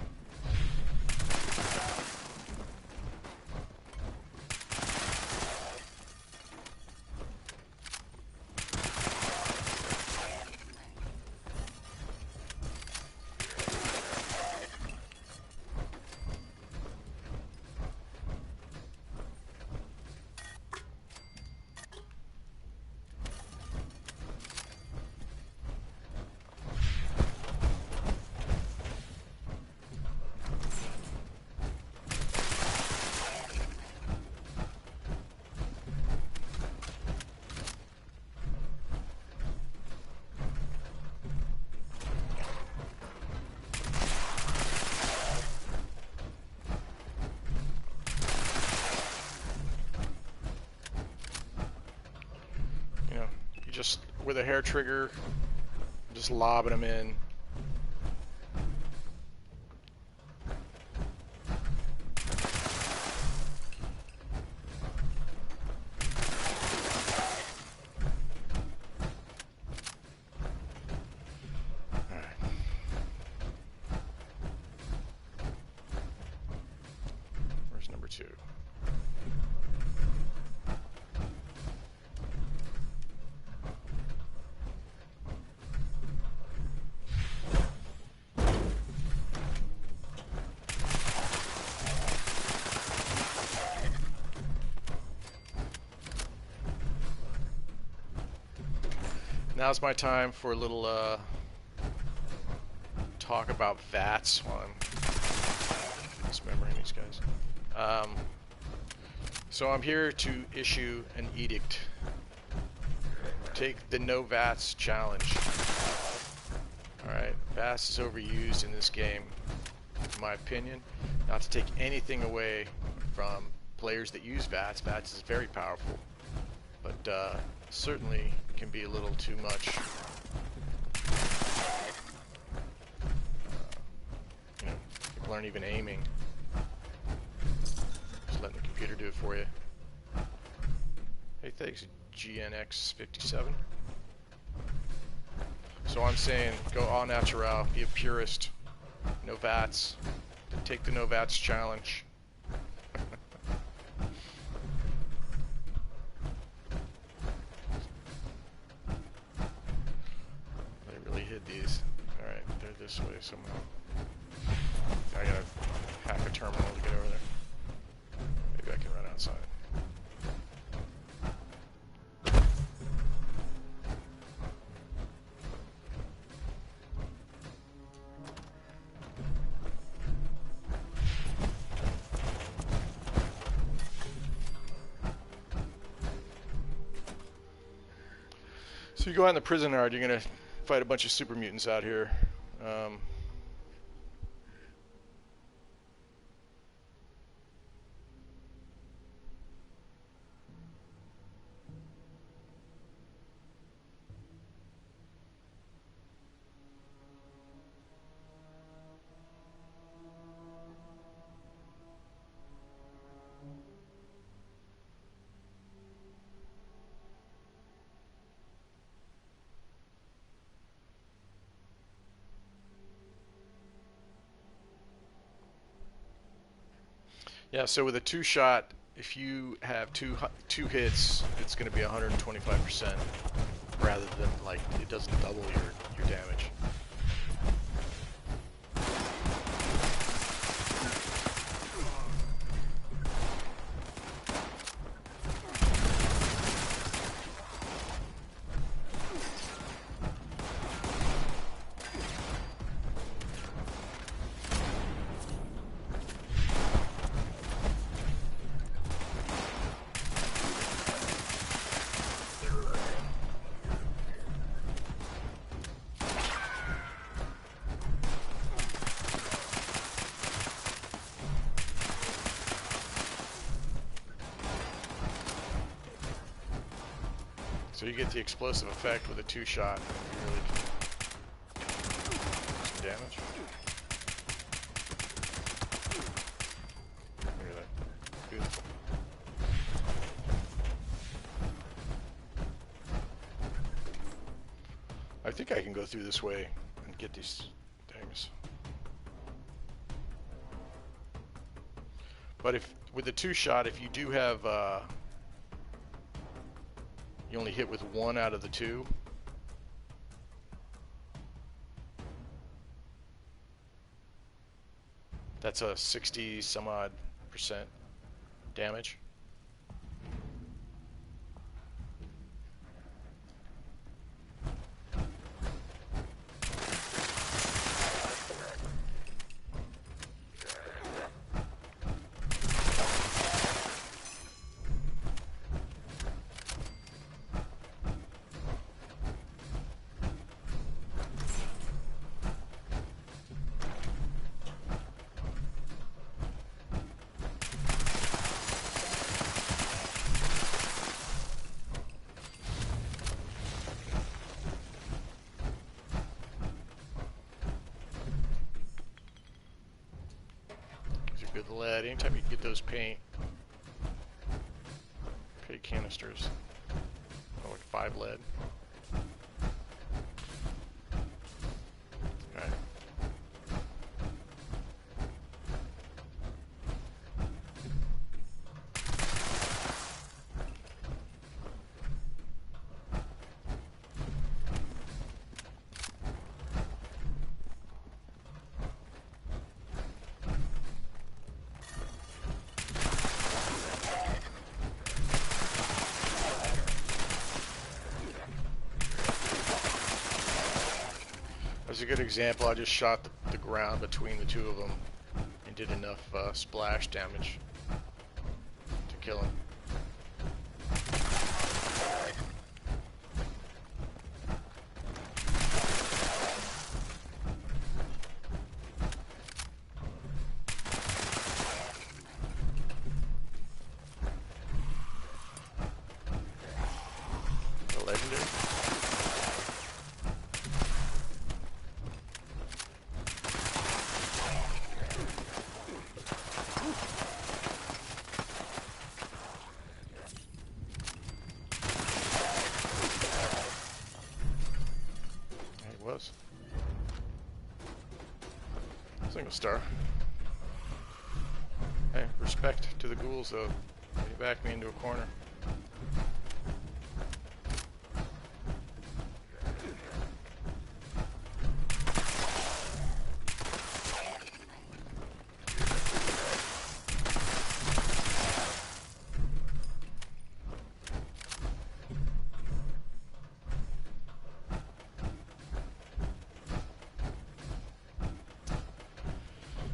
just with a hair trigger, just lobbing them in. Now's my time for a little talk about VATS while I'm dismembering these guys. So I'm here to issue an edict. Take the no VATS challenge. Alright, VATS is overused in this game, in my opinion. Not to take anything away from players that use VATS. VATS is very powerful, but certainly can be a little too much. You know, people aren't even aiming. Just letting the computer do it for you. Hey, thanks, GNX57. So I'm saying, go all natural, be a purist, no VATS, take the no VATS challenge. These. Alright, they're this way somehow. I gotta hack a terminal to get over there. Maybe I can run outside. So you go out in the prison yard, you're gonna fight a bunch of super mutants out here. Yeah, so with a two-shot, if you have two hits, it's going to be 125%, rather than, like, it doesn't double your damage. So you get the explosive effect with a two-shot. You really can do some damage. Look at that. Beautiful. I think I can go through this way and get these things. But if with the two-shot, if you do have you only hit with one out of the two. That's a 60 some odd % damage. Good lead. Anytime you can get those paint canisters. Oh, like 5 lead. Alright. That's a good example. I just shot the ground between the two of them and did enough splash damage to kill him. The legendary. Was. Single star. Hey, respect to the ghouls though. They backed me into a corner.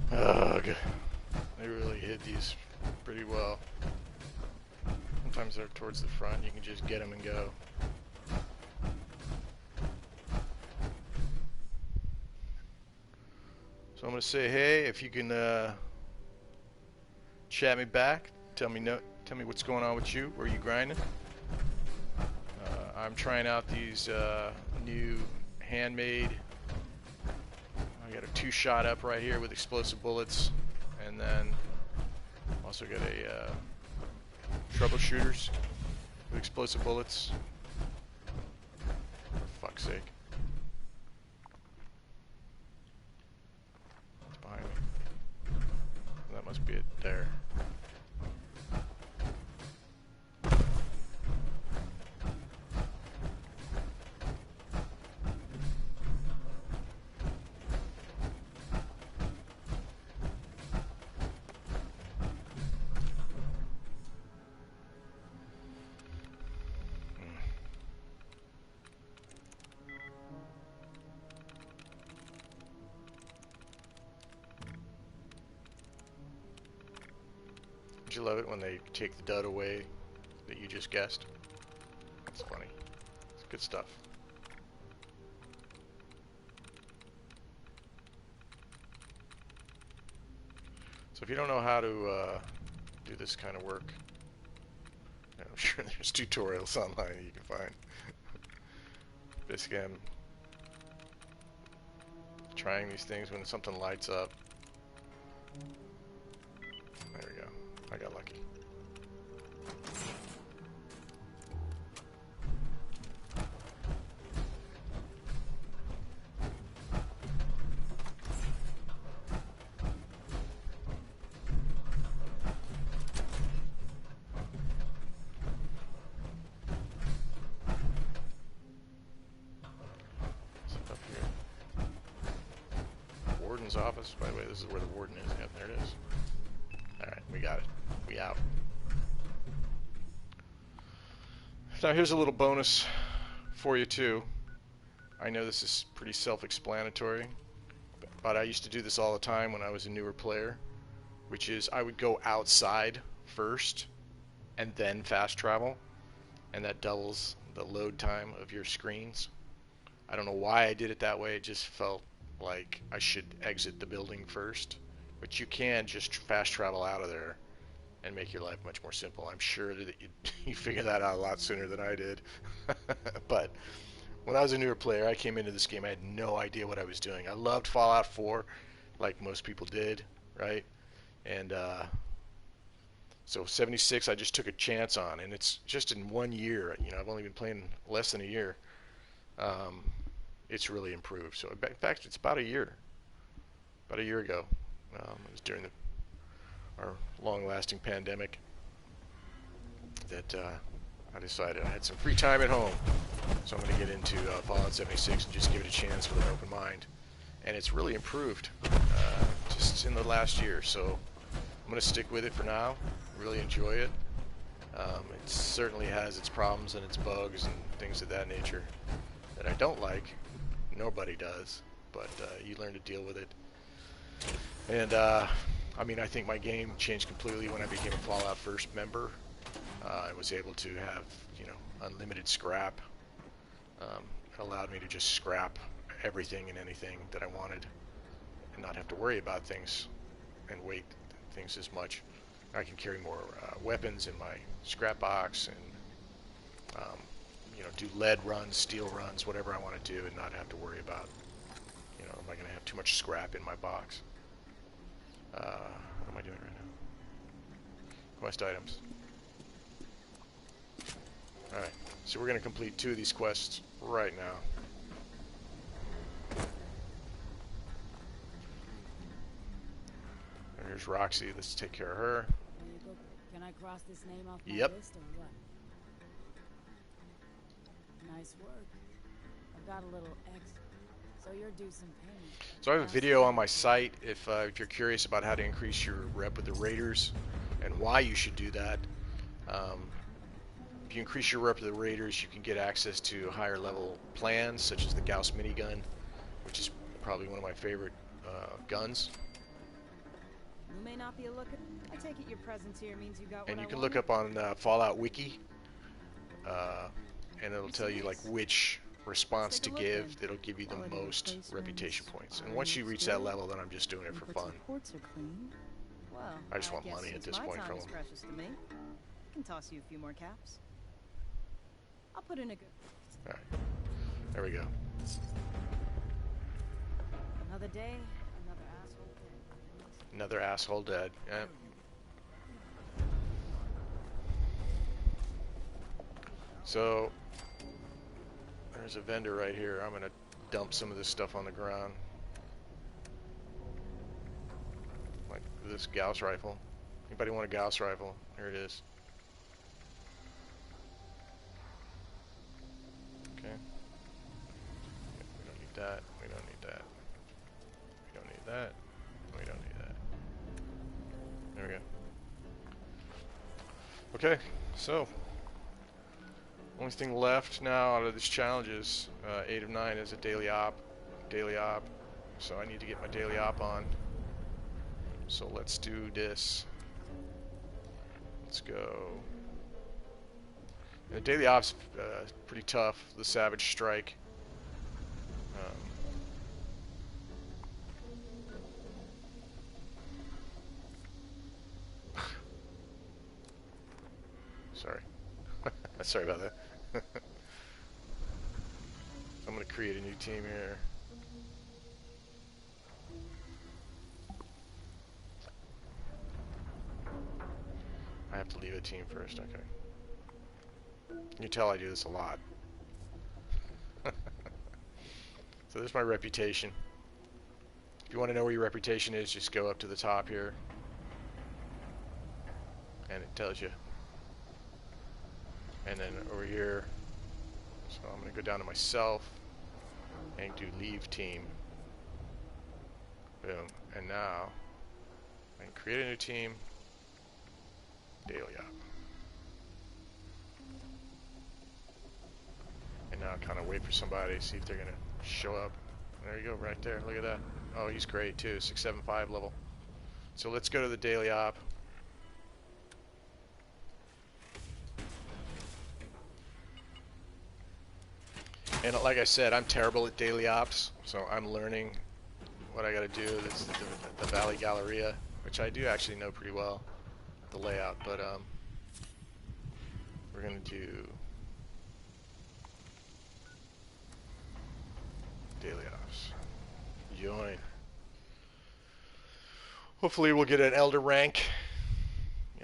Ugh. They really hid these pretty well. Sometimes they're towards the front, you can just get them and go. So I'm gonna say hey, if you can chat me back, tell me what's going on with you, where you grinding. I'm trying out these new handmade. I got a 2-shot up right here with explosive bullets, and then also got a troubleshooters with explosive bullets. For fuck's sake. It's behind me. That must be it there. Don't you love it when they take the dud away that you just guessed? It's funny. It's good stuff. So if you don't know how to do this kind of work, I'm sure there's tutorials online that you can find. Basically, I'm trying these things when something lights up. There we go. I got lucky. Office. By the way, this is where the warden is. Yep, there it is. Alright, we got it. We out. Now here's a little bonus for you too. I know this is pretty self-explanatory, but I used to do this all the time when I was a newer player, which is I would go outside first and then fast travel, and that doubles the load time of your screens. I don't know why I did it that way. It just felt like I should exit the building first, but you can just fast travel out of there and make your life much more simple. I'm sure that you figure that out a lot sooner than I did. But when I was a newer player, I came into this game, I had no idea what I was doing. I loved Fallout 4 like most people did, right? And so 76 I just took a chance on, and it's just in 1 year. You know, I've only been playing less than a year. It's really improved. So in fact, it's about a year ago. It was during our long-lasting pandemic that I decided I had some free time at home, so I'm going to get into Fallout 76 and just give it a chance with an open mind. And it's really improved just in the last year, so I'm going to stick with it for now. Really enjoy it. It certainly has its problems and its bugs and things of that nature that I don't like. Nobody does, but you learn to deal with it. And I mean, I think my game changed completely when I became a Fallout First member. I was able to have, you know, unlimited scrap. It allowed me to just scrap everything and anything that I wanted and not have to worry about things and weight things as much. I can carry more weapons in my scrap box and you know, do lead runs, steel runs, whatever I want to do, and not have to worry about, you know, am I going to have too much scrap in my box? What am I doing right now? Quest items. Alright, so we're going to complete 2 of these quests right now. Here's Roxy. Let's take care of her. Can I cross this name off my Yep. list or what? Nice work. I've got a little extra, so you're due some payment. So I have a video on my site if you're curious about how to increase your rep with the raiders and why you should do that. If you increase your rep with the raiders, you can get access to higher level plans such as the Gauss minigun, which is probably one of my favorite guns. You may not be a looker. I take it your presence here means you got what And I you can look wanted? up on Fallout Wiki, and it'll tell you like which response to give that'll give you the most reputation points. And once you reach that level, then I'm just doing it for fun. Ports are clean. Well, I just want guess money at since this my point time from is them. precious to me. I can toss you a few more caps. I'll put in a good. All right, there we go. Another day, another asshole dead. Another asshole dead. Yeah. So there's a vendor right here. I'm gonna dump some of this stuff on the ground, like this Gauss rifle. Anybody want a Gauss rifle? Here it is. Okay. We don't need that. We don't need that. We don't need that. We don't need that. There we go. Okay, so only thing left now out of this challenge is 8 of 9 is a daily op. So I need to get my daily op on. So let's do this. Let's go. And the daily op's pretty tough. The Savage Strike. Sorry. Sorry about that. I'm going to create a new team here. I have to leave a team first, okay. You can tell I do this a lot. So there's my reputation. If you want to know where your reputation is, just go up to the top here. And it tells you. And then over here, so I'm going to go down to myself and do leave team. Boom. And now I can create a new team. Daily op. And now kind of wait for somebody, see if they're going to show up. There you go, right there. Look at that. Oh, he's great too. 675 level. So let's go to the daily op. And like I said, I'm terrible at daily ops, so I'm learning what I got to do. That's the Valley Galleria, which I do actually know pretty well, the layout. But we're gonna do daily ops. Join. Hopefully we'll get an elder rank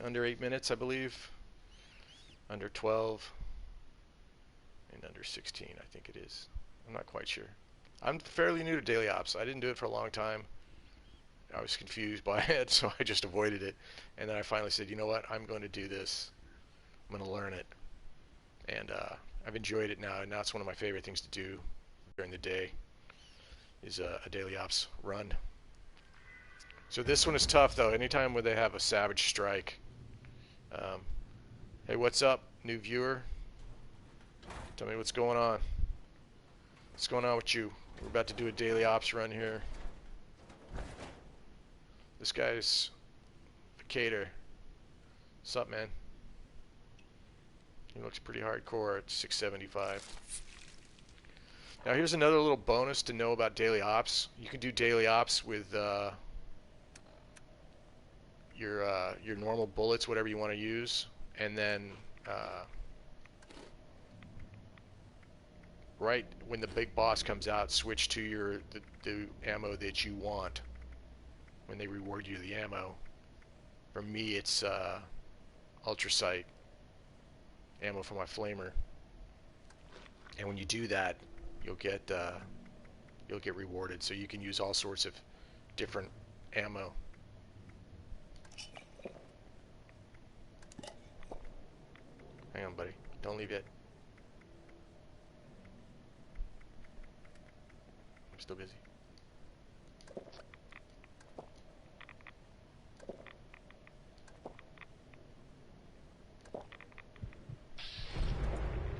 under 8 minutes, I believe. Under 12 and under 16, I think it is. I'm not quite sure. I'm fairly new to daily ops. I didn't do it for a long time. I was confused by it, so I just avoided it. And then I finally said, you know what? I'm going to do this. I'm going to learn it. And I've enjoyed it now, and now it's one of my favorite things to do during the day is a daily ops run. So this one is tough, though. Anytime where they have a savage strike. Hey, what's up, new viewer? Tell me what's going on. What's going on with you? We're about to do a daily ops run here. This guy's Vacator. What's up, man? He looks pretty hardcore at 675. Now here's another little bonus to know about daily ops. You can do daily ops with your normal bullets, whatever you want to use, and then right when the big boss comes out, switch to the ammo that you want. When they reward you the ammo, for me it's ultrasight ammo for my flamer, and when you do that, you'll get rewarded. So you can use all sorts of different ammo. Hang on, buddy. Don't leave yet. I'm still busy.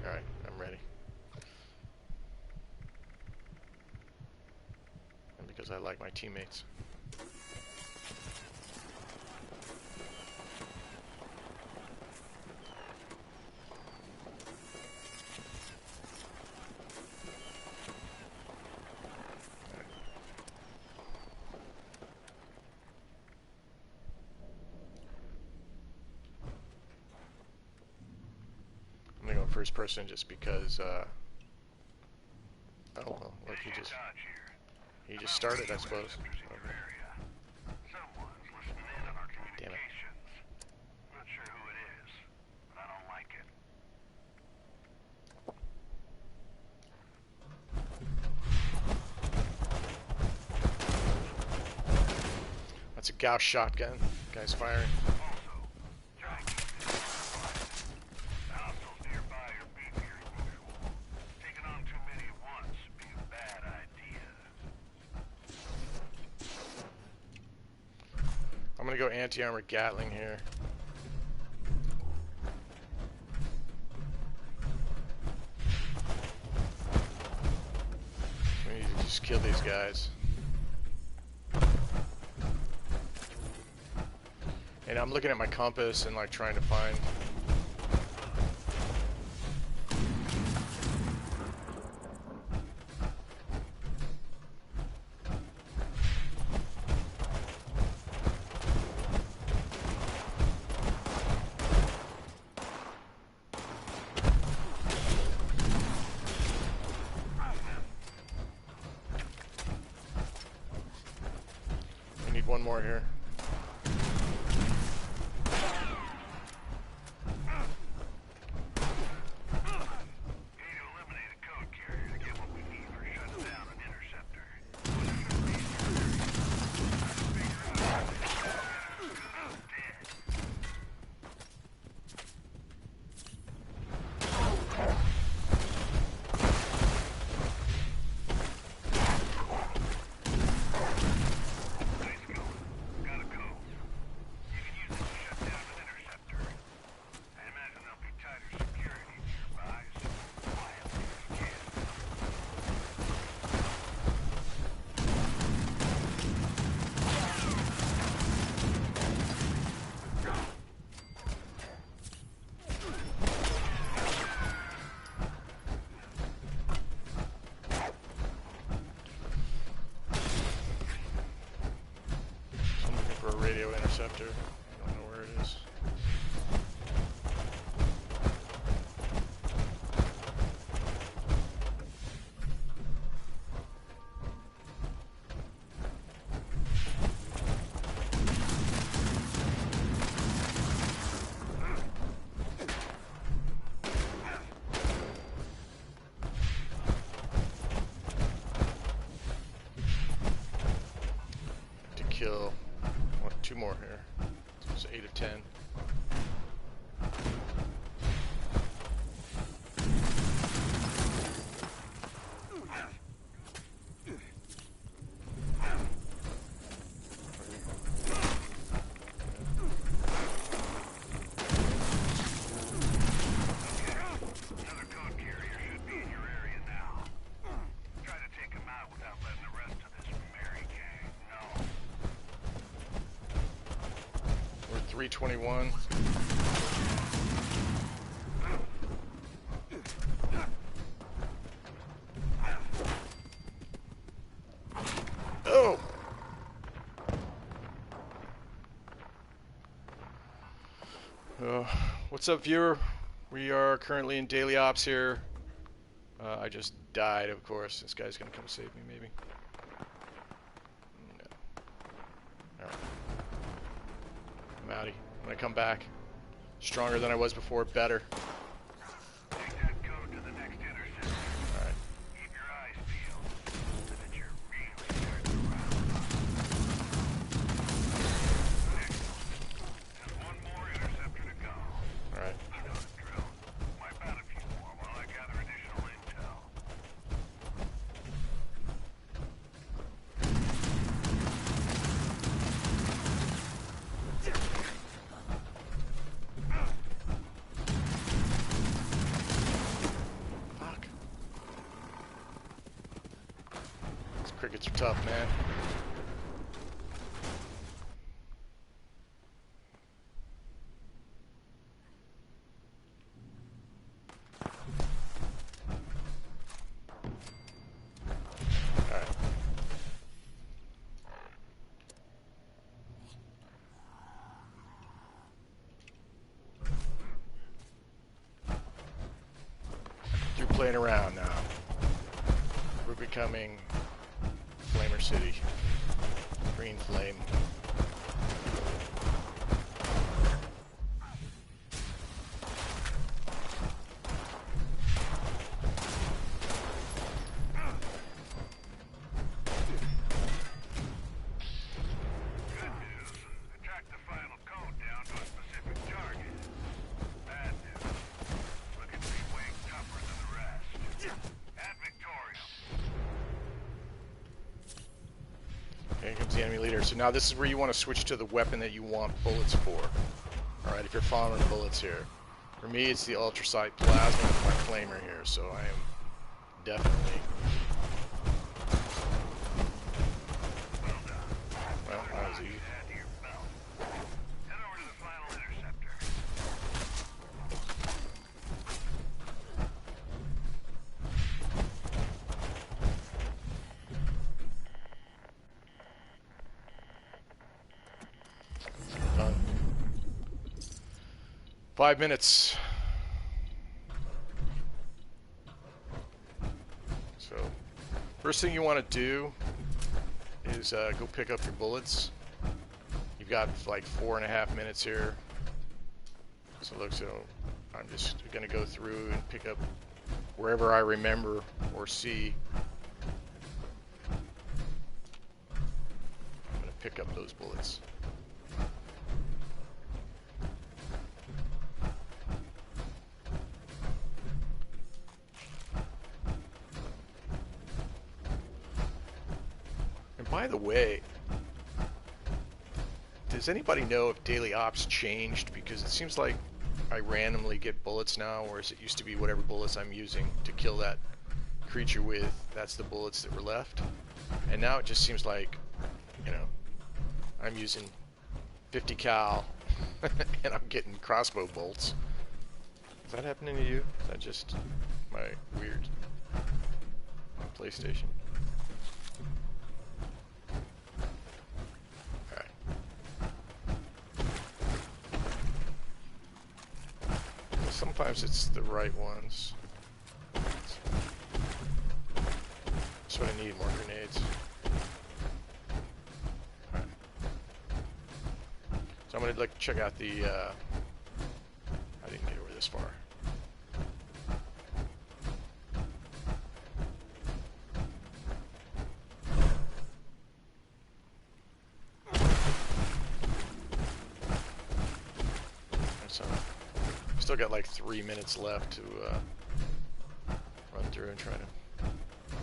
Alright, I'm ready. And because I like my teammates. I'm gonna go first person just because oh well, look, he just started, I suppose. Okay. Damn it. Not sure who it is, but I don't like it. That's a Gauss shotgun. Guy's firing. Also, try and keep this quiet. The hostiles nearby are beefier than usual. Taking on too many at once would be a bad idea. I'm gonna go anti-armor Gatling here. We need to just kill these guys. And I'm looking at my compass and like trying to find. I need one more here. Radio interceptor. I don't know where it is. kill. What, 2 more here. So it's 8 of 10. Another code carrier should be in your area now. Try to take him out without letting the rest of this merry gang know. We're 321. Oh! What's up, viewer? We are currently in daily ops here. I just died, of course. This guy's gonna come save me, maybe. No. Alright. I'm outie. I'm gonna come back. Stronger than I was before, better. Take that code to the next intersection. Alright. Keep your eyes peeled so that you're really turning around. Excellent. Just one more interceptor to go. Alright. You know the drill. Wipe out a few more while I gather additional intel. Fuck. These crickets are tough, man. Alright. You're playing around now. We're becoming Flamer City. Green Flame. Good news. I tracked the final code down to a specific target. Bad news. Looking to be way tougher than the rest. Ad Victorium. Okay, here comes the enemy leader. So now this is where you want to switch to the weapon that you want bullets for. Alright, if you're following the bullets here. For me, it's the ultrasight plasma with my flamer here, so I am definitely... Well, that was easy. Add to your belt. Head over to the final interceptor. Done. 5 minutes. So, first thing you want to do is go pick up your bullets. You've got like 4.5 minutes here. So look, so I'm just gonna go through and pick up wherever I remember or see. I'm gonna pick up those bullets. And by the way, does anybody know if daily ops changed? Because it seems like I randomly get bullets now, whereas it used to be whatever bullets I'm using to kill that creature with, that's the bullets that were left. And now it just seems like, you know, I'm using 50 cal and I'm getting crossbow bolts. Is that happening to you? Is that just my weird PlayStation? Alright. Sometimes it's the right ones. That's what I need, more grenades. Alright. So I'm gonna like check out the I didn't get over this far. Still got like 3 minutes left to run through and try to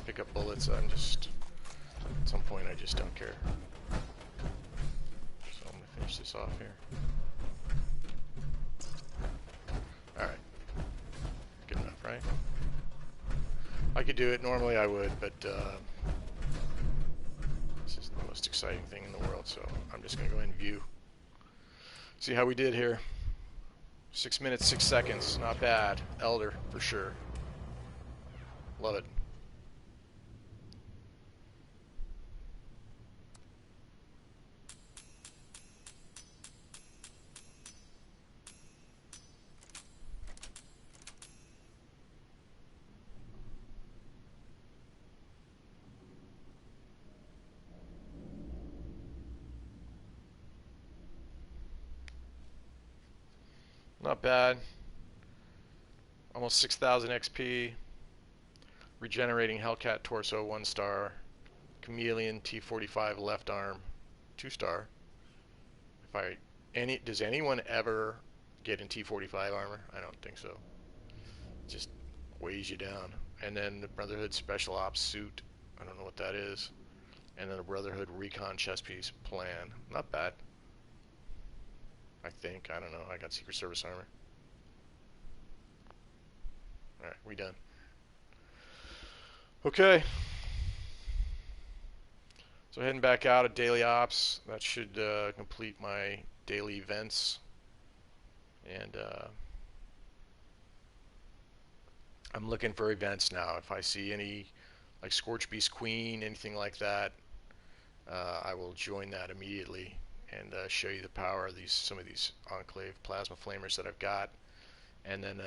pick up bullets. I'm just, at some point I just don't care. So I'm going to finish this off here. Alright. Good enough, right? I could do it. Normally I would, but this is the most exciting thing in the world, so I'm just going to go ahead and view. See how we did here. 6 minutes, 6 seconds. Not bad. Elder, for sure. Love it. Not bad. Almost 6,000 XP. Regenerating Hellcat torso 1 star. Chameleon T45 left arm 2 star. Does anyone ever get in T45 armor? I don't think so. It just weighs you down. And then the Brotherhood Special Ops suit. I don't know what that is. And then a Brotherhood Recon chest piece plan. Not bad. I think. I don't know. I got Secret Service armor. Alright, we done. Okay. So heading back out of daily ops. That should complete my daily events. And I'm looking for events now. If I see any, like Scorch Beast Queen, anything like that, I will join that immediately. And show you the power of some of these Enclave plasma flamers that I've got. And then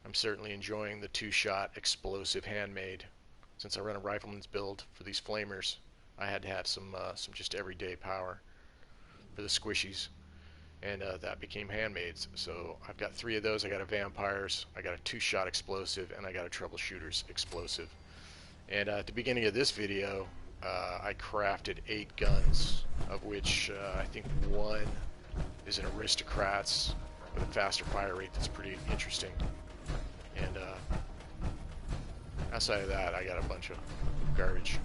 I'm certainly enjoying the two-shot explosive handmade. Since I run a Rifleman's build for these flamers, I had to have some just everyday power for the squishies. And that became handmades. So I've got 3 of those. I got a vampires, I got a two-shot explosive, and I got a troubleshooter's explosive. And at the beginning of this video, I crafted 8 guns, of which I think 1 is an aristocrat's with a faster fire rate that's pretty interesting. And outside of that, I got a bunch of garbage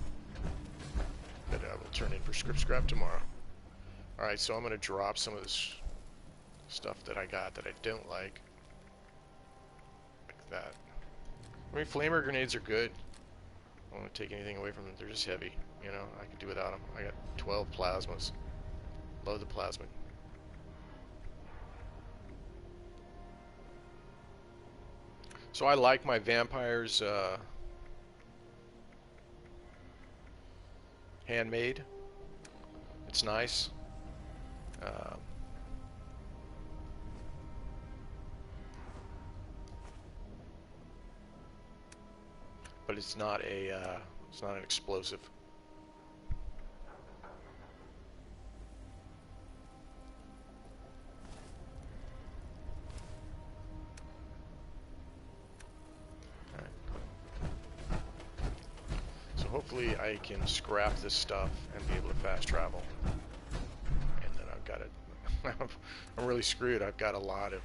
that I will turn in for script scrap tomorrow. Alright, so I'm going to drop some of this stuff that I got that I don't like. Like that. I mean, flamer grenades are good. I don't want to take anything away from them. They're just heavy. You know, I could do without them. I got 12 plasmas. Love the plasma. So I like my vampires handmade. It's nice. But it's not an explosive. Hopefully I can scrap this stuff and be able to fast travel. And then I've got it. I'm really screwed. I've got a lot of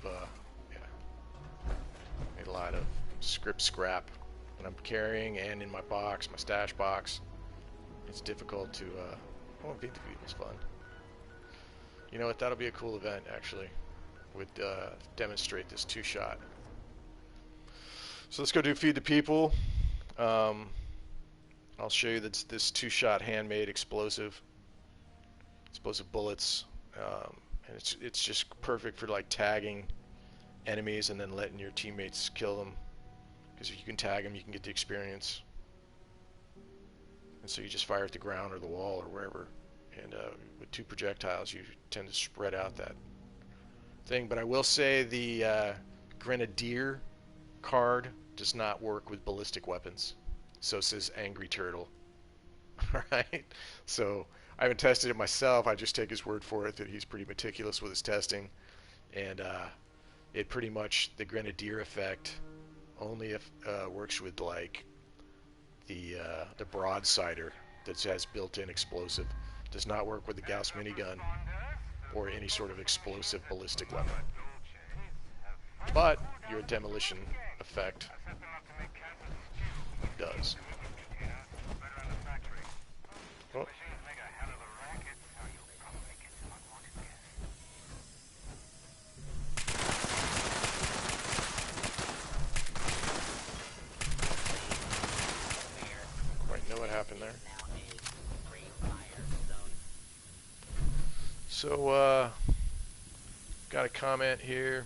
script scrap that I'm carrying and in my box, my stash box. It's difficult to. Oh, Feed the People's fun. You know what? That'll be a cool event actually. Would demonstrate this two-shot. So let's go do Feed the People. I'll show you this two-shot handmade explosive bullets, and it's just perfect for like tagging enemies and then letting your teammates kill them, because if you can tag them, you can get the experience. And so you just fire at the ground or the wall or wherever, and with 2 projectiles, you tend to spread out that thing. But I will say the Grenadier card does not work with ballistic weapons. So says Angry Turtle. Alright? So I haven't tested it myself. I just take his word for it that he's pretty meticulous with his testing. And it pretty much, the Grenadier effect only works with like the broadsider that has built-in explosive. Does not work with the Gauss minigun or any sort of explosive ballistic weapon. but your demolition effect does. Oh. Quite know what happened there. So, got a comment here.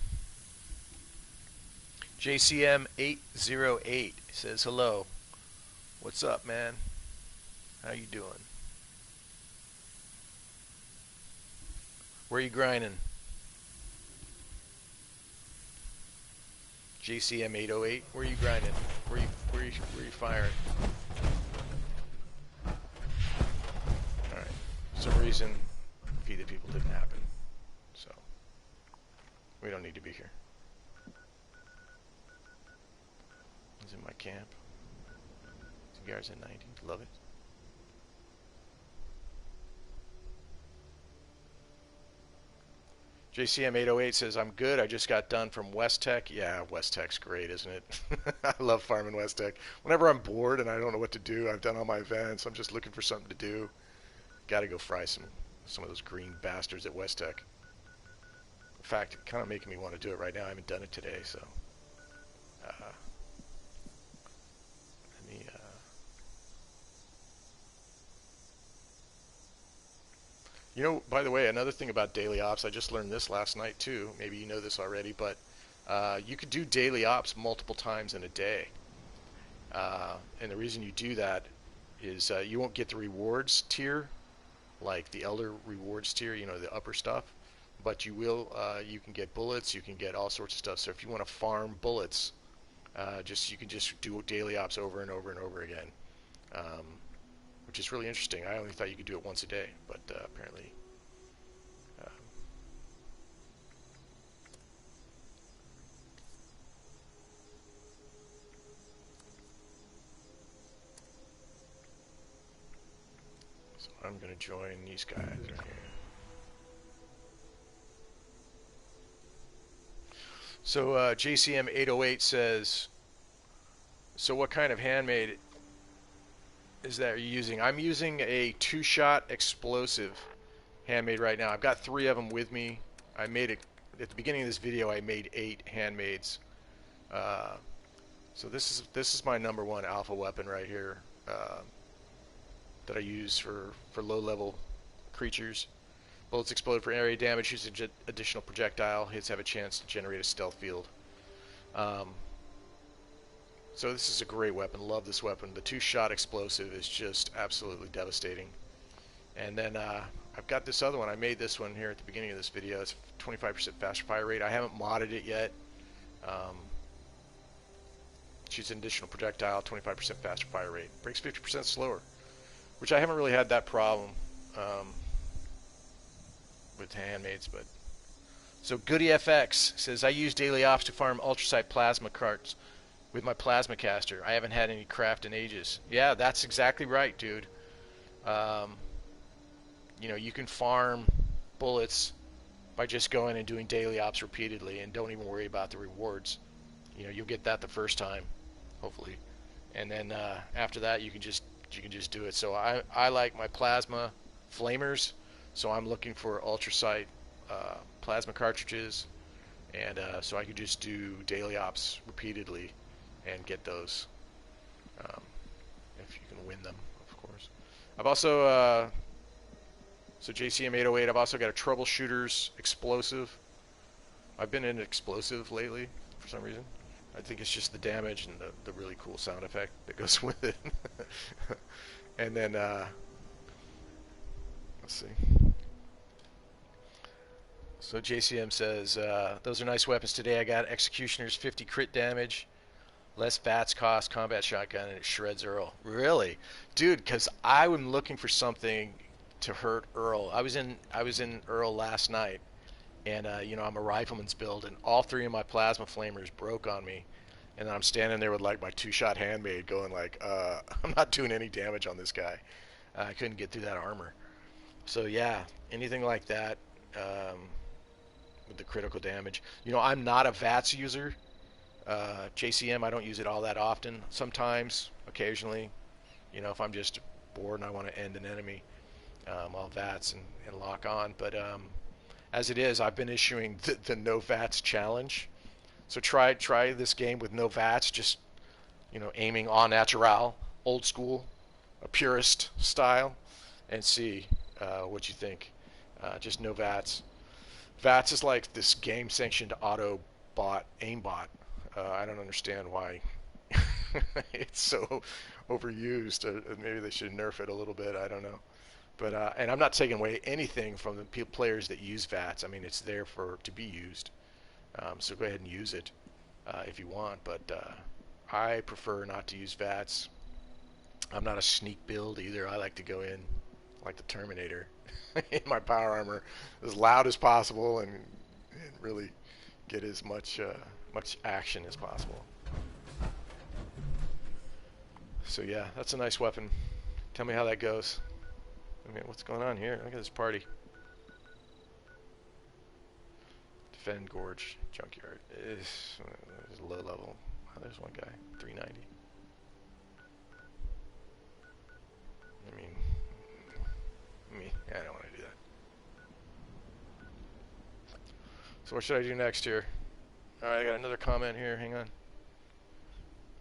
JCM808 says, hello. What's up, man? How you doing? Where you grinding? JCM808, where you grinding? Where you firing? Alright. For some reason, feed the people didn't happen. So, we don't need to be here. He's in my camp. Cigars at 90. Love it. JCM808 says, I'm good. I just got done from West Tech. Yeah, West Tech's great, isn't it? I love farming West Tech. Whenever I'm bored and I don't know what to do, I've done all my events. I'm just looking for something to do. Got to go fry some of those green bastards at West Tech. In fact, it's kind of making me want to do it right now. I haven't done it today, so... You know, by the way, another thing about daily ops, I just learned this last night too. Maybe you know this already, but you could do daily ops multiple times in a day. And the reason you do that is you won't get the rewards tier, like the Elder rewards tier, you know, the upper stuff. But you will, you can get bullets, you can get all sorts of stuff. So if you want to farm bullets, you can just do daily ops over and over and over again. Which is really interesting. I only thought you could do it once a day, but apparently. So I'm going to join these guys right here. So JCM808 says, so what kind of handmade is that you're using? I'm using a two-shot explosive handmade right now. I've got 3 of them with me. I made it at the beginning of this video. I made 8 handmades. So this is my #1 alpha weapon right here that I use for low-level creatures. Bullets explode for area damage. Use an additional projectile. Hits have a chance to generate a stealth field. So this is a great weapon. Love this weapon. The two-shot explosive is just absolutely devastating. And then I've got this other one. I made this one here at the beginning of this video. It's 25% faster fire rate. I haven't modded it yet. Shoots an additional projectile, 25% faster fire rate. Breaks 50% slower, which I haven't really had that problem with handmaids. But so GoodyFX says, I use daily ops to farm ultrasight plasma carts with my plasma caster. I haven't had any craft in ages. Yeah, that's exactly right, dude. You know, you can farm bullets by just going and doing daily ops repeatedly and don't even worry about the rewards. You know, you'll get that the first time, hopefully. And then after that, you can just do it. So I like my plasma flamers, so I'm looking for ultrasight plasma cartridges, and so I could just do daily ops repeatedly and get those, if you can win them, of course. I've also, so JCM808, I've also got a troubleshooter's explosive. I've been in explosive lately for some reason. I think it's just the damage and the really cool sound effect that goes with it. And then, let's see. So JCM says, those are nice weapons today. I got Executioner's 50 crit damage. Less VATS cost, combat shotgun, and it shreds Earl. Really? Dude, because I was looking for something to hurt Earl. I was in Earl last night, and you know, I'm a rifleman's build, and all 3 of my plasma flamers broke on me. And then I'm standing there with like my 2-shot handmade going like, I'm not doing any damage on this guy. I couldn't get through that armor. So yeah, anything like that with the critical damage. You know, I'm not a VATS user. JCM, I don't use it all that often. Sometimes, occasionally, you know, if I'm just bored and I want to end an enemy, I'll VATS and lock on. But as it is, I've been issuing the no VATS challenge. So try this game with no VATS, just, you know, aiming en natural, old school, a purist style, and see what you think. Just no VATS. VATS is like this game-sanctioned auto bot, aimbot. I don't understand why it's so overused. Maybe they should nerf it a little bit. I don't know. But and I'm not taking away anything from the players that use VATS. I mean, it's there to be used. So go ahead and use it if you want. But I prefer not to use VATS. I'm not a sneak build either. I like to go in like the Terminator in my power armor as loud as possible and really get as much action as possible. So yeah, that's a nice weapon. Tell me how that goes. I mean, what's going on here? Look at this party. Defend Gorge Junkyard. It's low level. Oh, there's one guy. 390. I don't want to do that. So what should I do next here? Alright, I got another comment here. Hang on.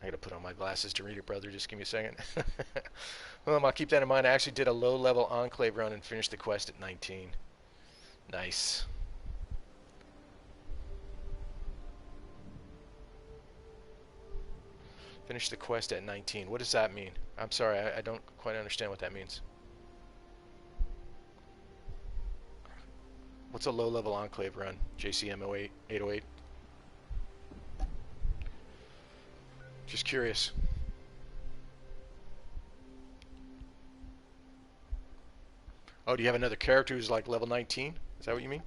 I gotta put on my glasses to read it, brother. Just give me a second. Well, I'll keep that in mind. I actually did a low-level Enclave run and finished the quest at 19. Nice. Finished the quest at 19. What does that mean? I'm sorry, I don't quite understand what that means. What's a low-level Enclave run? JCM 808. Just curious. Oh, do you have another character who's like level 19? Is that what you mean?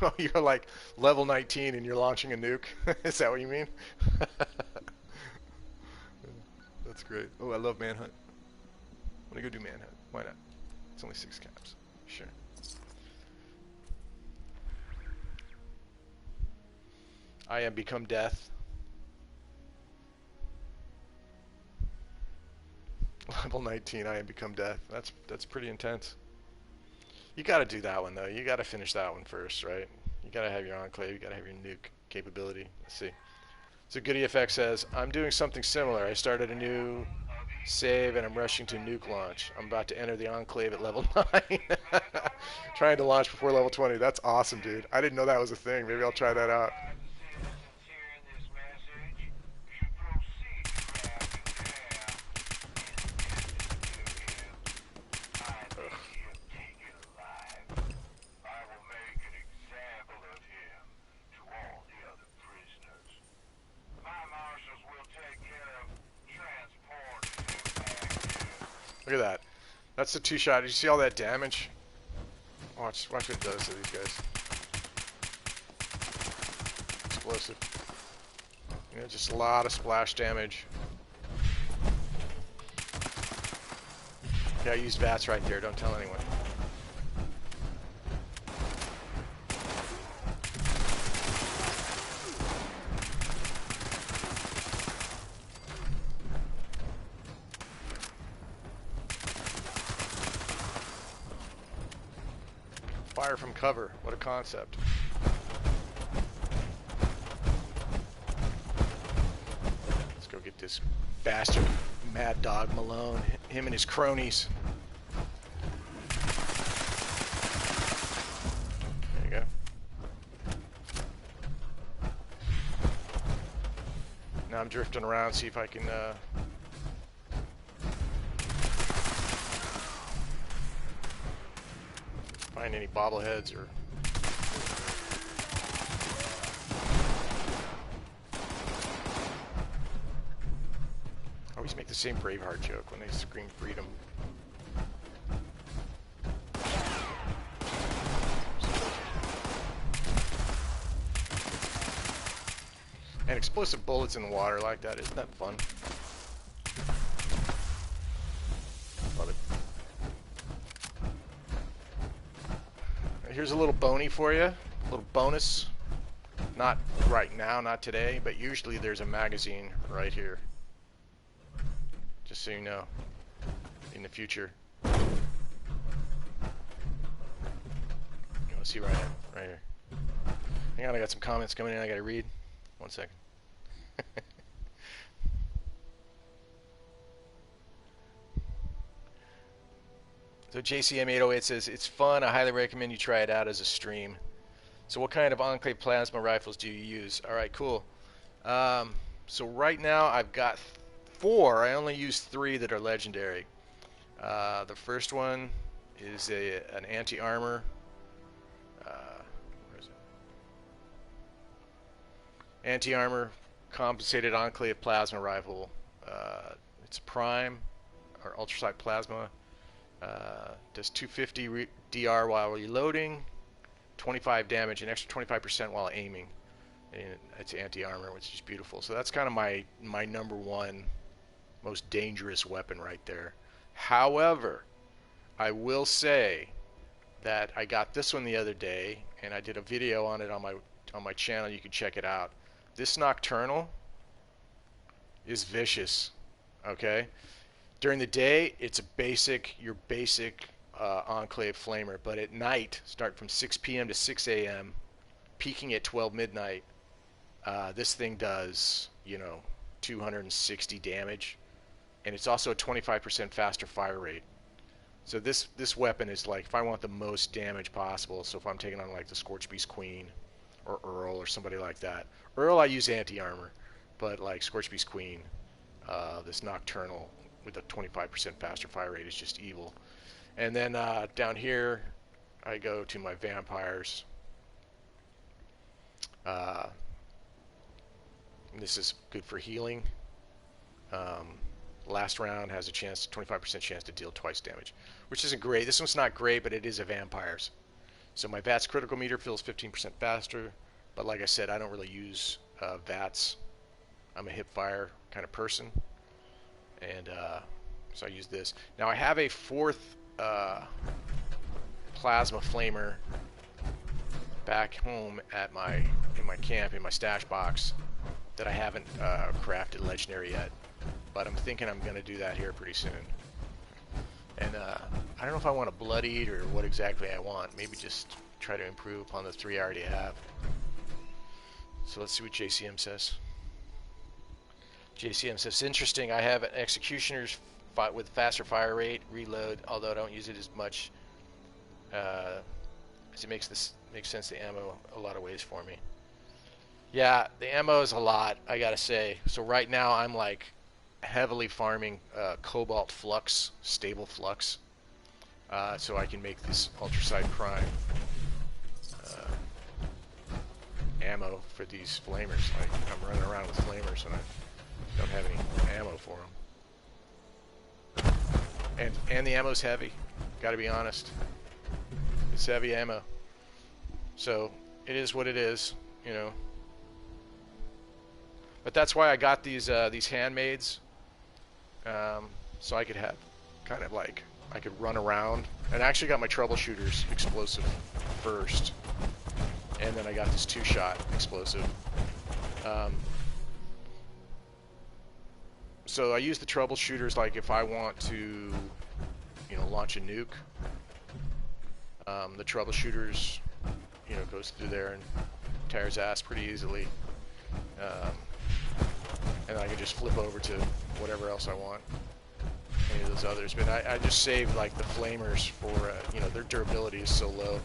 Oh, you're like level 19 and you're launching a nuke? Is that what you mean? That's great. Oh, I love Manhunt. I'm gonna go do Manhunt. Why not? It's only 6 caps. Sure. I am become death. Level 19, I am become death. That's pretty intense. You gotta do that one though. You gotta finish that one first, right? You gotta have your Enclave, you gotta have your nuke capability. Let's see. So Goody FX says, I'm doing something similar. I started a new save and I'm rushing to nuke launch. I'm about to enter the Enclave at level 9. Trying to launch before level 20. That's awesome, dude. I didn't know that was a thing. Maybe I'll try that out. Look at that. That's the 2-shot. Did you see all that damage? Watch what it does to these guys. Explosive. You know, just a lot of splash damage. Okay, I used VATS right there. Don't tell anyone. Fire from cover. What a concept. Let's go get this bastard Mad Dog Malone. Him and his cronies. There you go. Now I'm drifting around, see if I can find any bobbleheads or I always make the same Braveheart joke when they scream freedom. And explosive bullets in the water like that, isn't that fun? here's a little bony for you, a little bonus. Not right now, not today, but usually there's a magazine right here. Just so you know, in the future. You want to see right here. Hang on, I got some comments coming in I gotta read. 1 second. So JCM808 says, it's fun, I highly recommend you try it out as a stream. So what kind of Enclave plasma rifles do you use? Alright, cool. So right now I've got 4, I only use 3 that are legendary. The first one is an anti-armor. Where is it? Anti-armor compensated Enclave plasma rifle. It's prime, or ultrasight plasma. Does 250 DR while reloading, 25 damage, an extra 25% while aiming. And it's anti-armor, which is beautiful. So that's kind of my number 1 most dangerous weapon right there. However, I will say that I got this one the other day, and I did a video on it on my channel. You can check it out. This Nocturnal is vicious. Okay. During the day, it's your basic Enclave flamer, but at night, start from 6 p.m. to 6 a.m., peaking at 12 midnight, this thing does, 260 damage, and it's also a 25% faster fire rate. So this weapon is like, if I want the most damage possible, so if I'm taking on like the Scorch Beast Queen, or Earl, or somebody like that. Earl I use anti-armor, but like Scorch Beast Queen, this Nocturnal with a 25% faster fire rate is just evil. And then down here, I go to my vampires. This is good for healing. Last round has a 25% chance to deal twice damage, which isn't great. This one's not great, but it is a vampires. So my VATS critical meter fills 15% faster, but like I said, I don't really use VATS. I'm a hip fire kind of person. And so I use this. Now I have a 4th plasma flamer back home at in my camp, in my stash box, that I haven't crafted legendary yet. But I'm thinking I'm going to do that here pretty soon. And I don't know if I want a blood eat or what exactly I want. Maybe just try to improve upon the 3 I already have. So let's see what JCM says. JCM says, interesting, I have an executioner's with faster fire rate, reload, although I don't use it as much, as it makes sense, the ammo a lot of ways for me. Yeah, the ammo is a lot, I gotta say. So right now I'm like heavily farming Cobalt Flux, stable Flux, so I can make this Ultraside Prime ammo for these flamers. Like, I'm running around with flamers and I don't have any ammo for them. And the ammo's heavy, gotta be honest. It's heavy ammo. So it is what it is, But that's why I got these handmades, so I could have kind of like, I could run around. And I actually got my troubleshooters explosive first, and then I got this 2-shot explosive. So I use the troubleshooters like if I want to, launch a nuke. The troubleshooters, goes through there and tears ass pretty easily. And I can just flip over to whatever else I want. Any of those others. But I just saved like the flamers for, their durability is so low.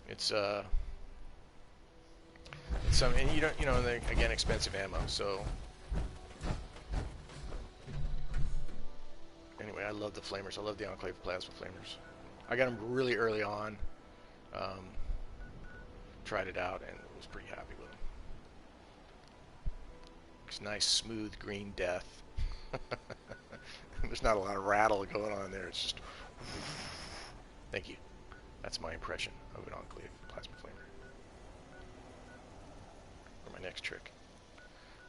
It's some, and you don't, they're, again, expensive ammo, so. Anyway, I love the flamers. I love the Enclave plasma flamers. I got them really early on. Tried it out and was pretty happy with them. It's nice, smooth green death. There's not a lot of rattle going on there. It's just. Thank you. That's my impression of an Enclave plasma flamer. For my next trick.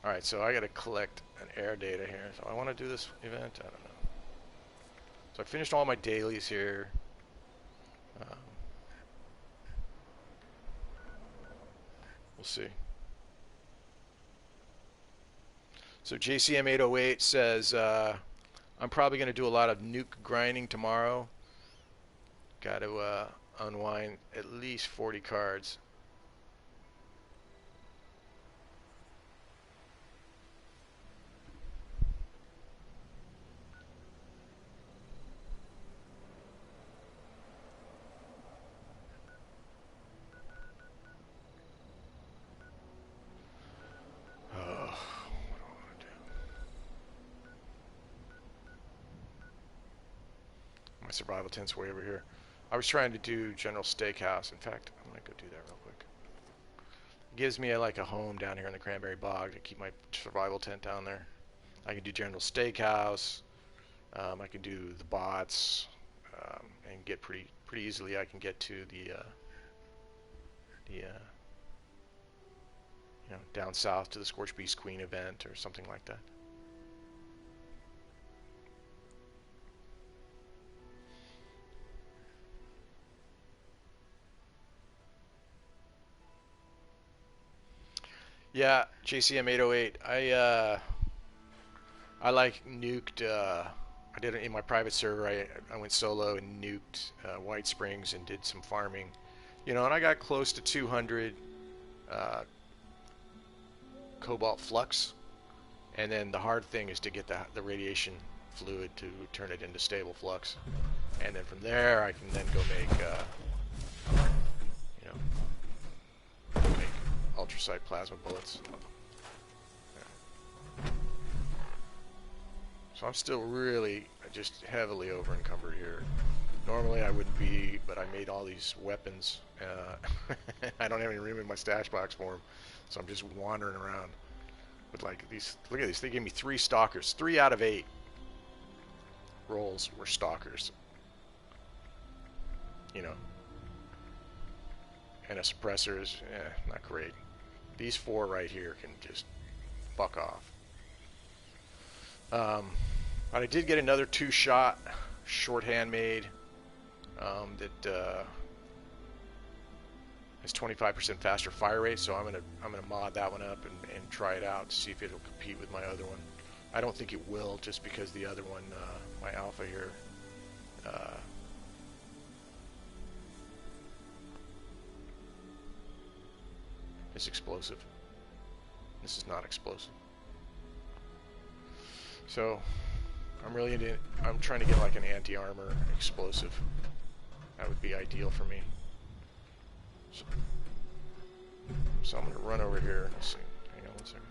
Alright, so I gotta collect an air data here. So I want to do this event? I don't know. So I finished all my dailies here. see. So JCM808 says, I'm probably going to do a lot of nuke grinding tomorrow. Got to unwind at least 40 cards. My survival tent's way over here. I was trying to do General Steakhouse. In fact, I'm gonna go do that real quick. It gives me like a home down here in the Cranberry Bog to keep my survival tent down there. I can do General Steakhouse. I can do the bots, and get pretty easily. I can get to the you know, down south to the Scorch Beast Queen event or something like that. Yeah, JCM808. I like nuked. I did it in my private server. I went solo and nuked White Springs and did some farming, you know, and I got close to 200 cobalt flux. And then the hard thing is to get the radiation fluid to turn it into stable flux, and then from there I can then go make you know, make ultrasight plasma bullets. Yeah. So I'm still really just heavily over encumbered here. Normally I wouldn't be, but I made all these weapons. I don't have any room in my stash box for them, so I'm just wandering around with like these. Look at these. They gave me 3 stalkers. 3 out of 8 rolls were stalkers. You know, and a suppressor is not great. These 4 right here can just fuck off. But I did get another 2-shot short handmade that has 25% faster fire rate, so I'm gonna mod that one up and try it out to see if it'll compete with my other one. I don't think it will, just because the other one, my alpha here, is explosive. This is not explosive. So I'm trying to get like an anti-armor explosive. That would be ideal for me. So I'm going to run over here. Let's see. Hang on one second.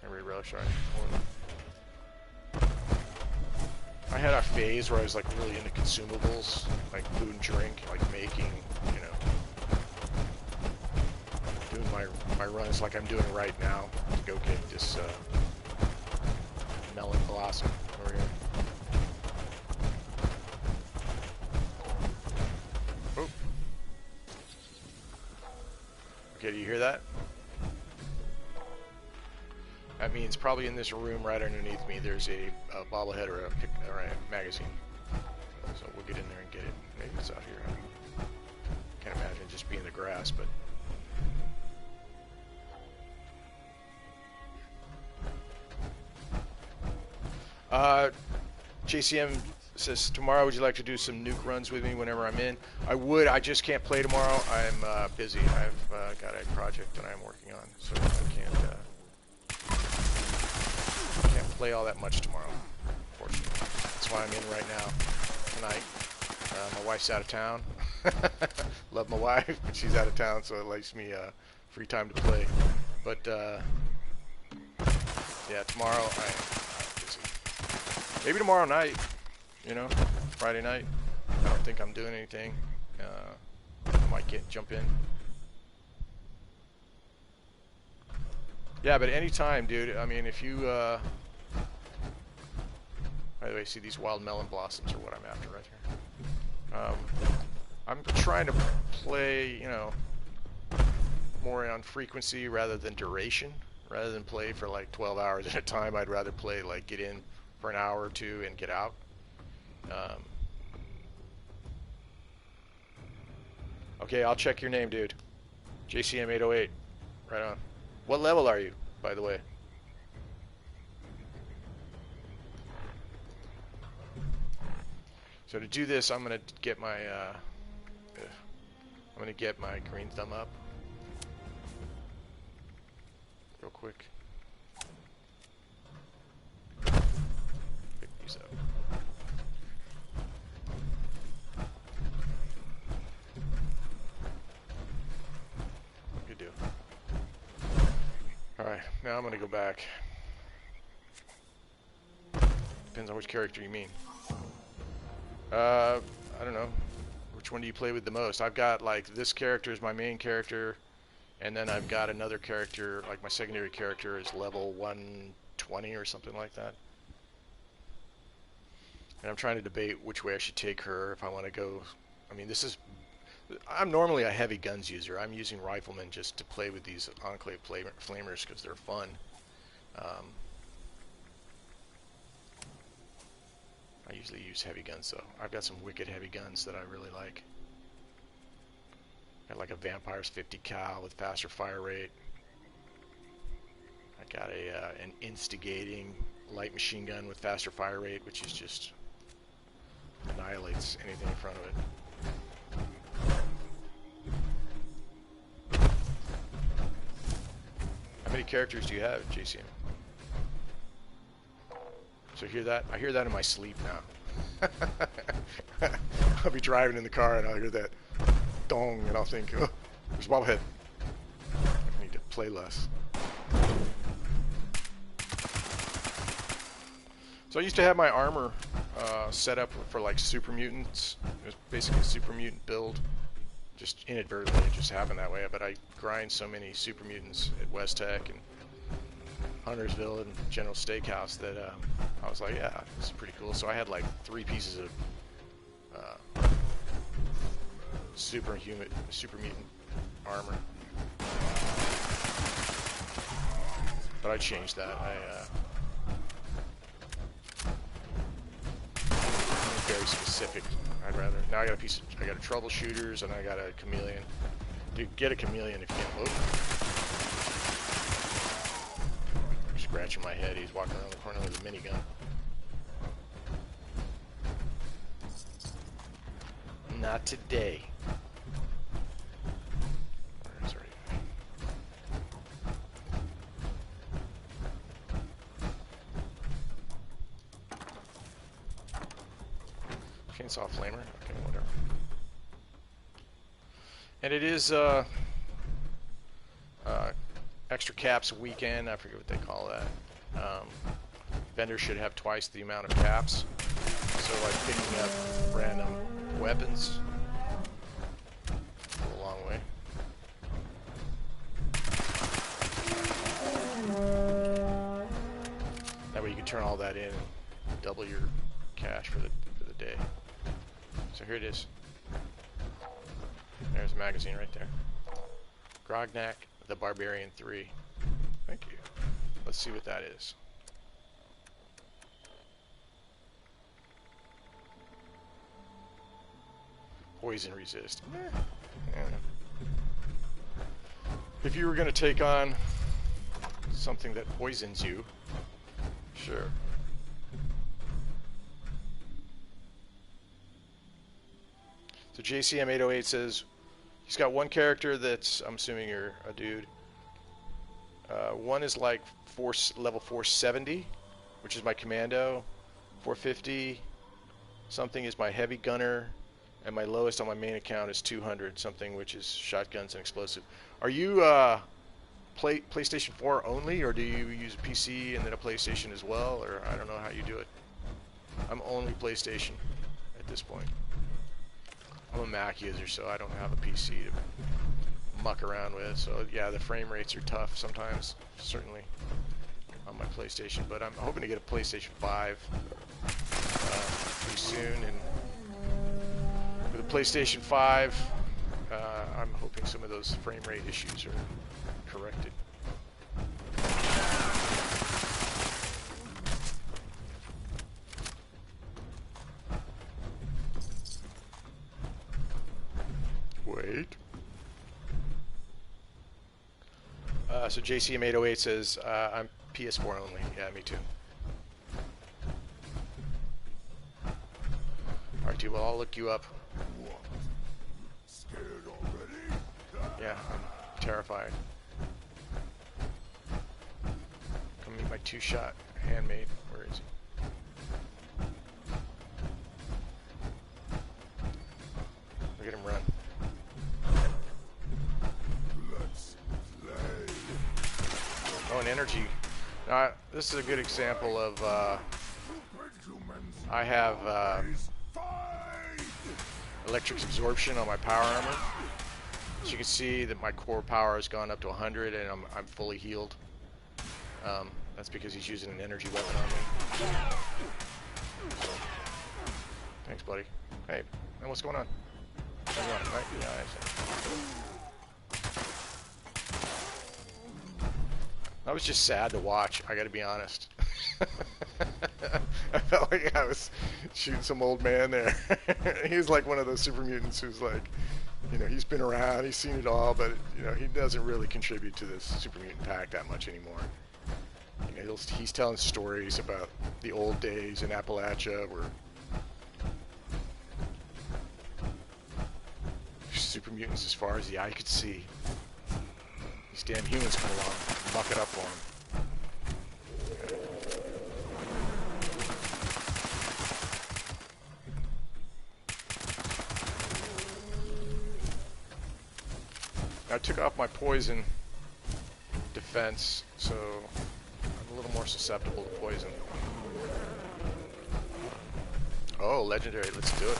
I relish I had a phase where I was like really into consumables, like food and drink, like making, you know, doing my runs like I'm doing right now to go get this melon blossom over here. Oh. Okay, do you hear that? That means probably in this room right underneath me there's a bobblehead or a magazine. So we'll get in there and get it. Maybe it's out here. I can't imagine it just being the grass, but... JCM says, tomorrow would you like to do some nuke runs with me whenever I'm in? I would. I just can't play tomorrow. I'm busy. I've got a project that I'm working on, so I can't play all that much tomorrow, unfortunately. That's why I'm in right now, tonight. My wife's out of town. Love my wife, but she's out of town, so it leaves me free time to play. But yeah, tomorrow I'm busy. Maybe tomorrow night, you know, Friday night. I don't think I'm doing anything. I might jump in. Yeah, but anytime, dude. I mean, if you by the way, see these wild melon blossoms are what I'm after right here. I'm trying to play, you know, more on frequency rather than duration. Rather than play for like 12 hours at a time, I'd rather play like get in for an hour or 2 and get out. Okay, Okay, I'll check your name, dude. JCM808. Right on. What level are you, by the way? So to do this, I'm gonna get my green thumb up real quick. Pick these up. Good deal. All right, now I'm gonna go back. Depends on which character you mean. I don't know. Which one do you play with the most? I've got, like, this character is my main character, and then I've got another character, like my secondary character is level 120 or something like that. And I'm trying to debate which way I should take her, if I want to go. I mean, I'm normally a heavy guns user. I'm using Rifleman just to play with these Enclave flamers because they're fun. I usually use heavy guns, though. I've got some wicked heavy guns that I really like. Got like a Vampire's 50 cal with faster fire rate. I got an instigating light machine gun with faster fire rate, which is just annihilates anything in front of it. How many characters do you have, JCM? So hear that? I hear that in my sleep now. I'll be driving in the car and I'll hear that dong and I'll think, oh, there's Bobblehead. I need to play less. So I used to have my armor set up for like super mutants. It was basically a super mutant build. Just inadvertently, it just happened that way. But I grind so many super mutants at West Tech and Huntersville and General Steakhouse that I was like, yeah, this is pretty cool. So I had like 3 pieces of super mutant armor. But I changed that. I'm very specific. I'd rather. Now I got I got a troubleshooters and I got a chameleon. Dude, get a chameleon if you can't move. Scratching my head. He's walking around the corner with a minigun. Not today. Where's our chainsaw flamer? Okay, whatever. And it is extra caps weekend. I forget what they call that. Vendors should have twice the amount of caps. So like picking up random weapons go a long way. That way you can turn all that in and double your cash for the day. So here it is. There's a magazine right there. Grognak the Barbarian 3. Thank you. Let's see what that is. Poison resist. Yeah. If you were going to take on something that poisons you, sure. So JCM808 says he's got one character that's, I'm assuming you're a dude. One is like level 470, which is my commando. 450 something is my heavy gunner. And my lowest on my main account is 200 something, which is shotguns and explosive. Are you PlayStation 4 only, or do you use a PC and then a PlayStation as well? Or I don't know how you do it. I'm only PlayStation at this point. I'm a Mac user, so I don't have a PC to muck around with. So yeah, the frame rates are tough sometimes, certainly on my PlayStation. But I'm hoping to get a PlayStation 5 pretty soon. And with the PlayStation 5, I'm hoping some of those frame rate issues are corrected. Wait. So JCM808 says, I'm PS4 only. Yeah, me too. Alright, dude, well, I'll look you up. Scared already? Yeah, I'm terrified. Come meet my two-shot handmade. Where is he? Look at him run. Let's play. Oh, an energy. Now, this is a good example of, I have electric absorption on my power armor. As you can see that my core power has gone up to 100 and I'm fully healed. That's because he's using an energy weapon on me. So, thanks, buddy. Hey, man, what's going on? What's going on? Right? Yeah, I was just sad to watch, I gotta be honest. I felt like I was shooting some old man there. He was like one of those super mutants who's like, you know, he's been around, he's seen it all, but, you know, he doesn't really contribute to this super mutant pack that much anymore. You know, he's telling stories about the old days in Appalachia where super mutants as far as the eye could see. These damn humans come along, muck it up for him. I took off my poison defense, so I'm a little more susceptible to poison. Oh, legendary, let's do it.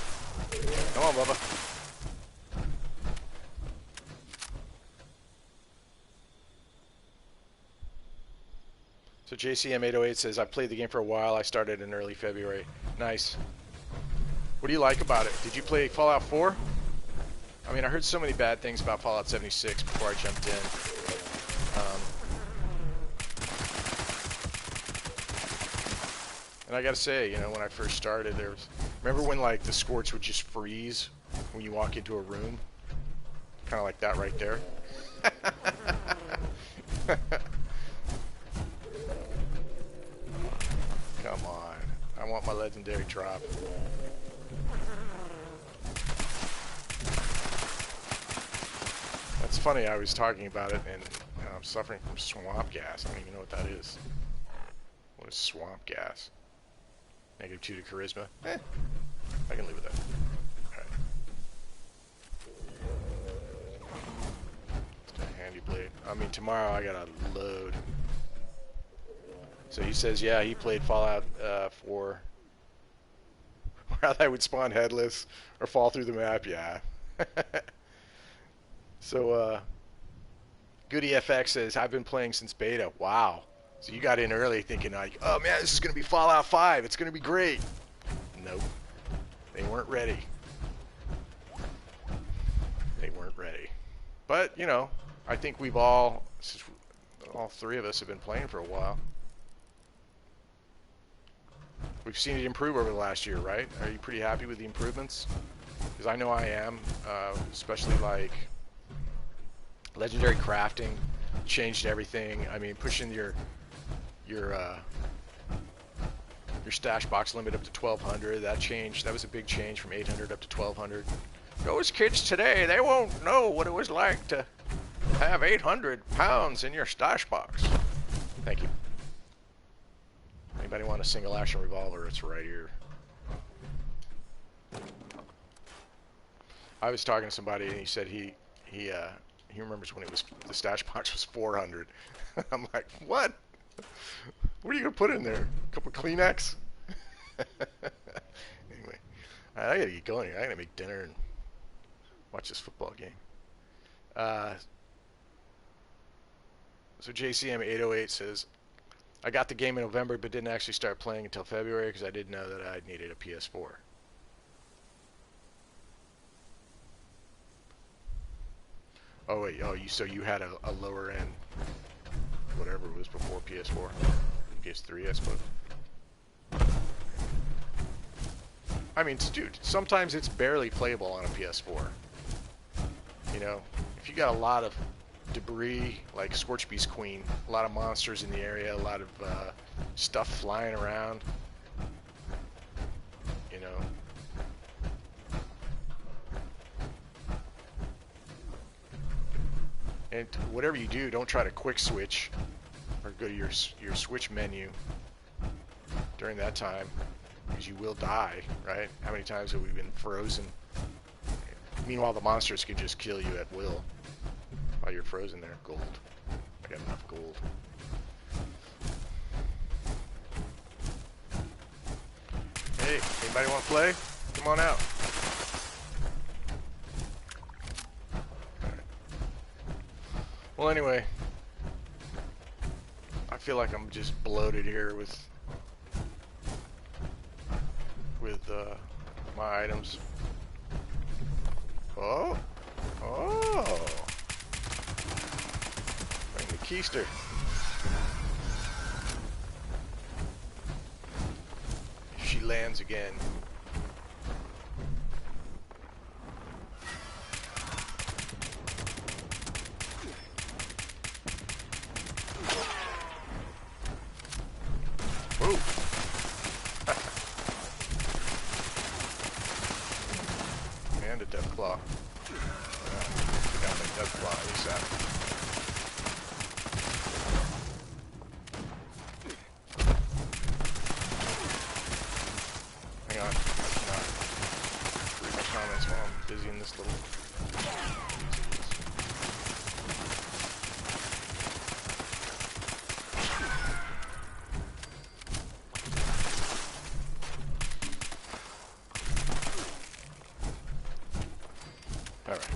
Come on, Bubba. So JCM808 says, I played the game for a while, I started in early February. Nice. What do you like about it? Did you play Fallout 4? I mean, I heard so many bad things about Fallout 76 before I jumped in. And I gotta say, you know, when I first started, there was... Remember when, like, the Scorch would just freeze when you walk into a room? Kind of like that right there. Come on. I want my legendary drop. It's funny, I was talking about it, and you know, I'm suffering from swamp gas. I don't even know what that is. What is swamp gas? -2 to charisma? I can live with that. Alright. It's a handy blade. I mean, tomorrow I gotta load. So he says, yeah, he played Fallout 4. Where I would spawn headless or fall through the map, yeah. So, GoodyFX says, I've been playing since beta. Wow. So you got in early thinking like, oh man, this is going to be Fallout 5. It's going to be great. Nope. They weren't ready. They weren't ready. But, you know, I think we've all three of us have been playing for a while. We've seen it improve over the last year, right? Are you pretty happy with the improvements? Because I know I am, especially like legendary crafting changed everything. I mean, pushing your stash box limit up to 1,200, that changed. That was a big change from 800 up to 1,200. Those kids today, they won't know what it was like to have 800 pounds in your stash box. Thank you. Anybody want a single action revolver? It's right here. I was talking to somebody and he said he remembers when it was the stash box was 400. I'm like, what? What are you gonna put in there? A couple Kleenex? Anyway, I gotta get going here. I gotta make dinner and watch this football game. So JCM808 says, I got the game in November but didn't actually start playing until February because I didn't know that I needed a PS4. Oh wait, so you had a lower end, whatever it was before PS4, PS3, I suppose. I mean, dude, sometimes it's barely playable on a PS4. You know, if you got a lot of debris, like Scorch Beast Queen. A lot of monsters in the area, a lot of stuff flying around. You know. And whatever you do, don't try to quick switch or go to your switch menu during that time, because you will die, right? How many times have we been frozen? Meanwhile, the monsters can just kill you at will while you're frozen there. Gold. I got enough gold. Hey, anybody want to play? Come on out. Well, anyway, I feel like I'm just bloated here with my items. Oh, bring the keister. She lands again. And a death claw. I got my death claw ASAP. Hang on, I cannot read my comments while I'm busy in this little. Alright.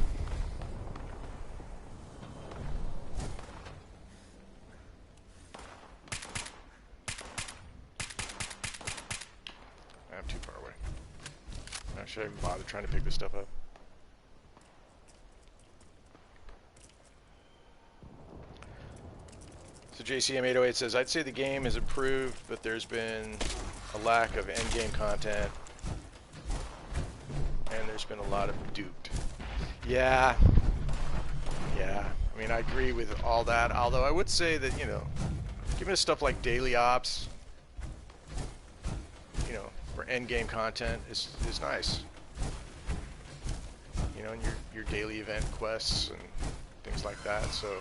I'm too far away. Actually, I even bother trying to pick this stuff up. So JCM808 says, I'd say the game has improved, but there's been a lack of endgame content, and there's been a lot of duped. Yeah. I mean, I agree with all that. Although I would say that, you know, giving us stuff like daily ops, you know, for end game content is nice. You know, and your daily event quests and things like that. So.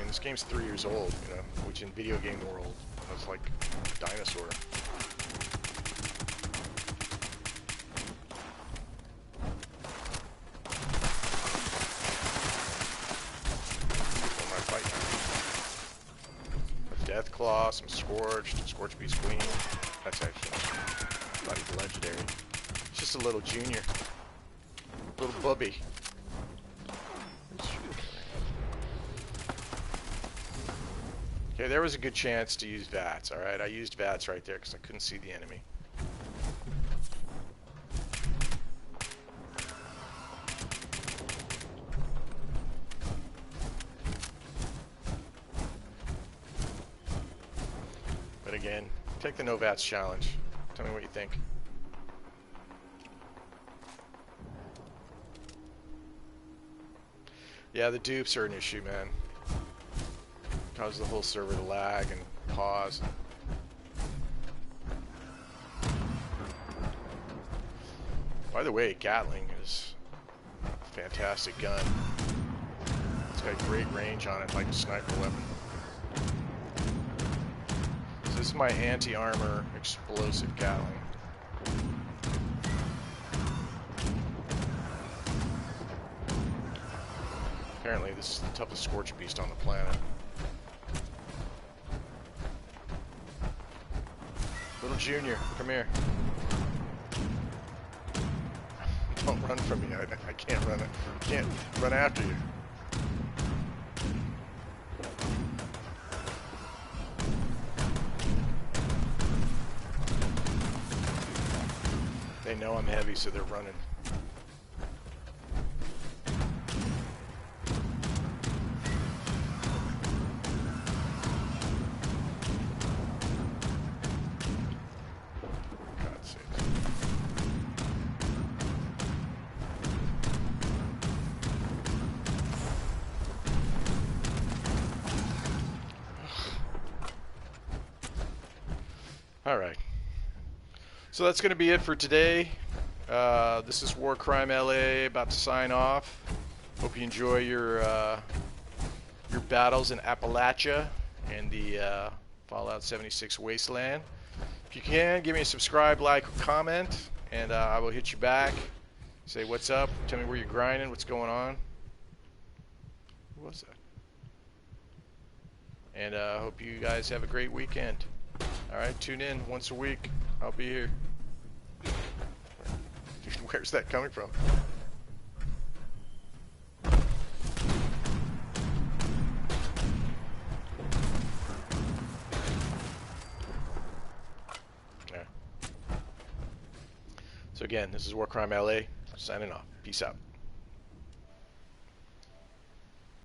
This game's 3 years old, you know, which in video game world was like a dinosaur. My fight now. A death claw, some Scorch Beast Queen. That's actually bloody legendary. It's just a little junior, little bubby. Okay, there was a good chance to use VATS, alright? I used VATS right there because I couldn't see the enemy. But again, take the no VATS challenge. Tell me what you think. Yeah, the dupes are an issue, man. Cause the whole server to lag and pause. By the way, Gatling is a fantastic gun. It's got great range on it, like a sniper weapon. So this is my anti-armor explosive Gatling. Apparently this is the toughest Scorch Beast on the planet. Little junior, come here. Don't run from me. I can't run. I can't run after you. They know I'm heavy, so they're running. All right. So that's going to be it for today. This is WarCrimeLA about to sign off. Hope you enjoy your battles in Appalachia and the Fallout 76 Wasteland. If you can, give me a subscribe, like, or comment, and I will hit you back. Say what's up. Tell me where you're grinding, what's going on. Who was that? And I hope you guys have a great weekend. Alright, tune in once a week. I'll be here. Where's that coming from? Yeah. So again, this is WarCrimeLA signing off. Peace out.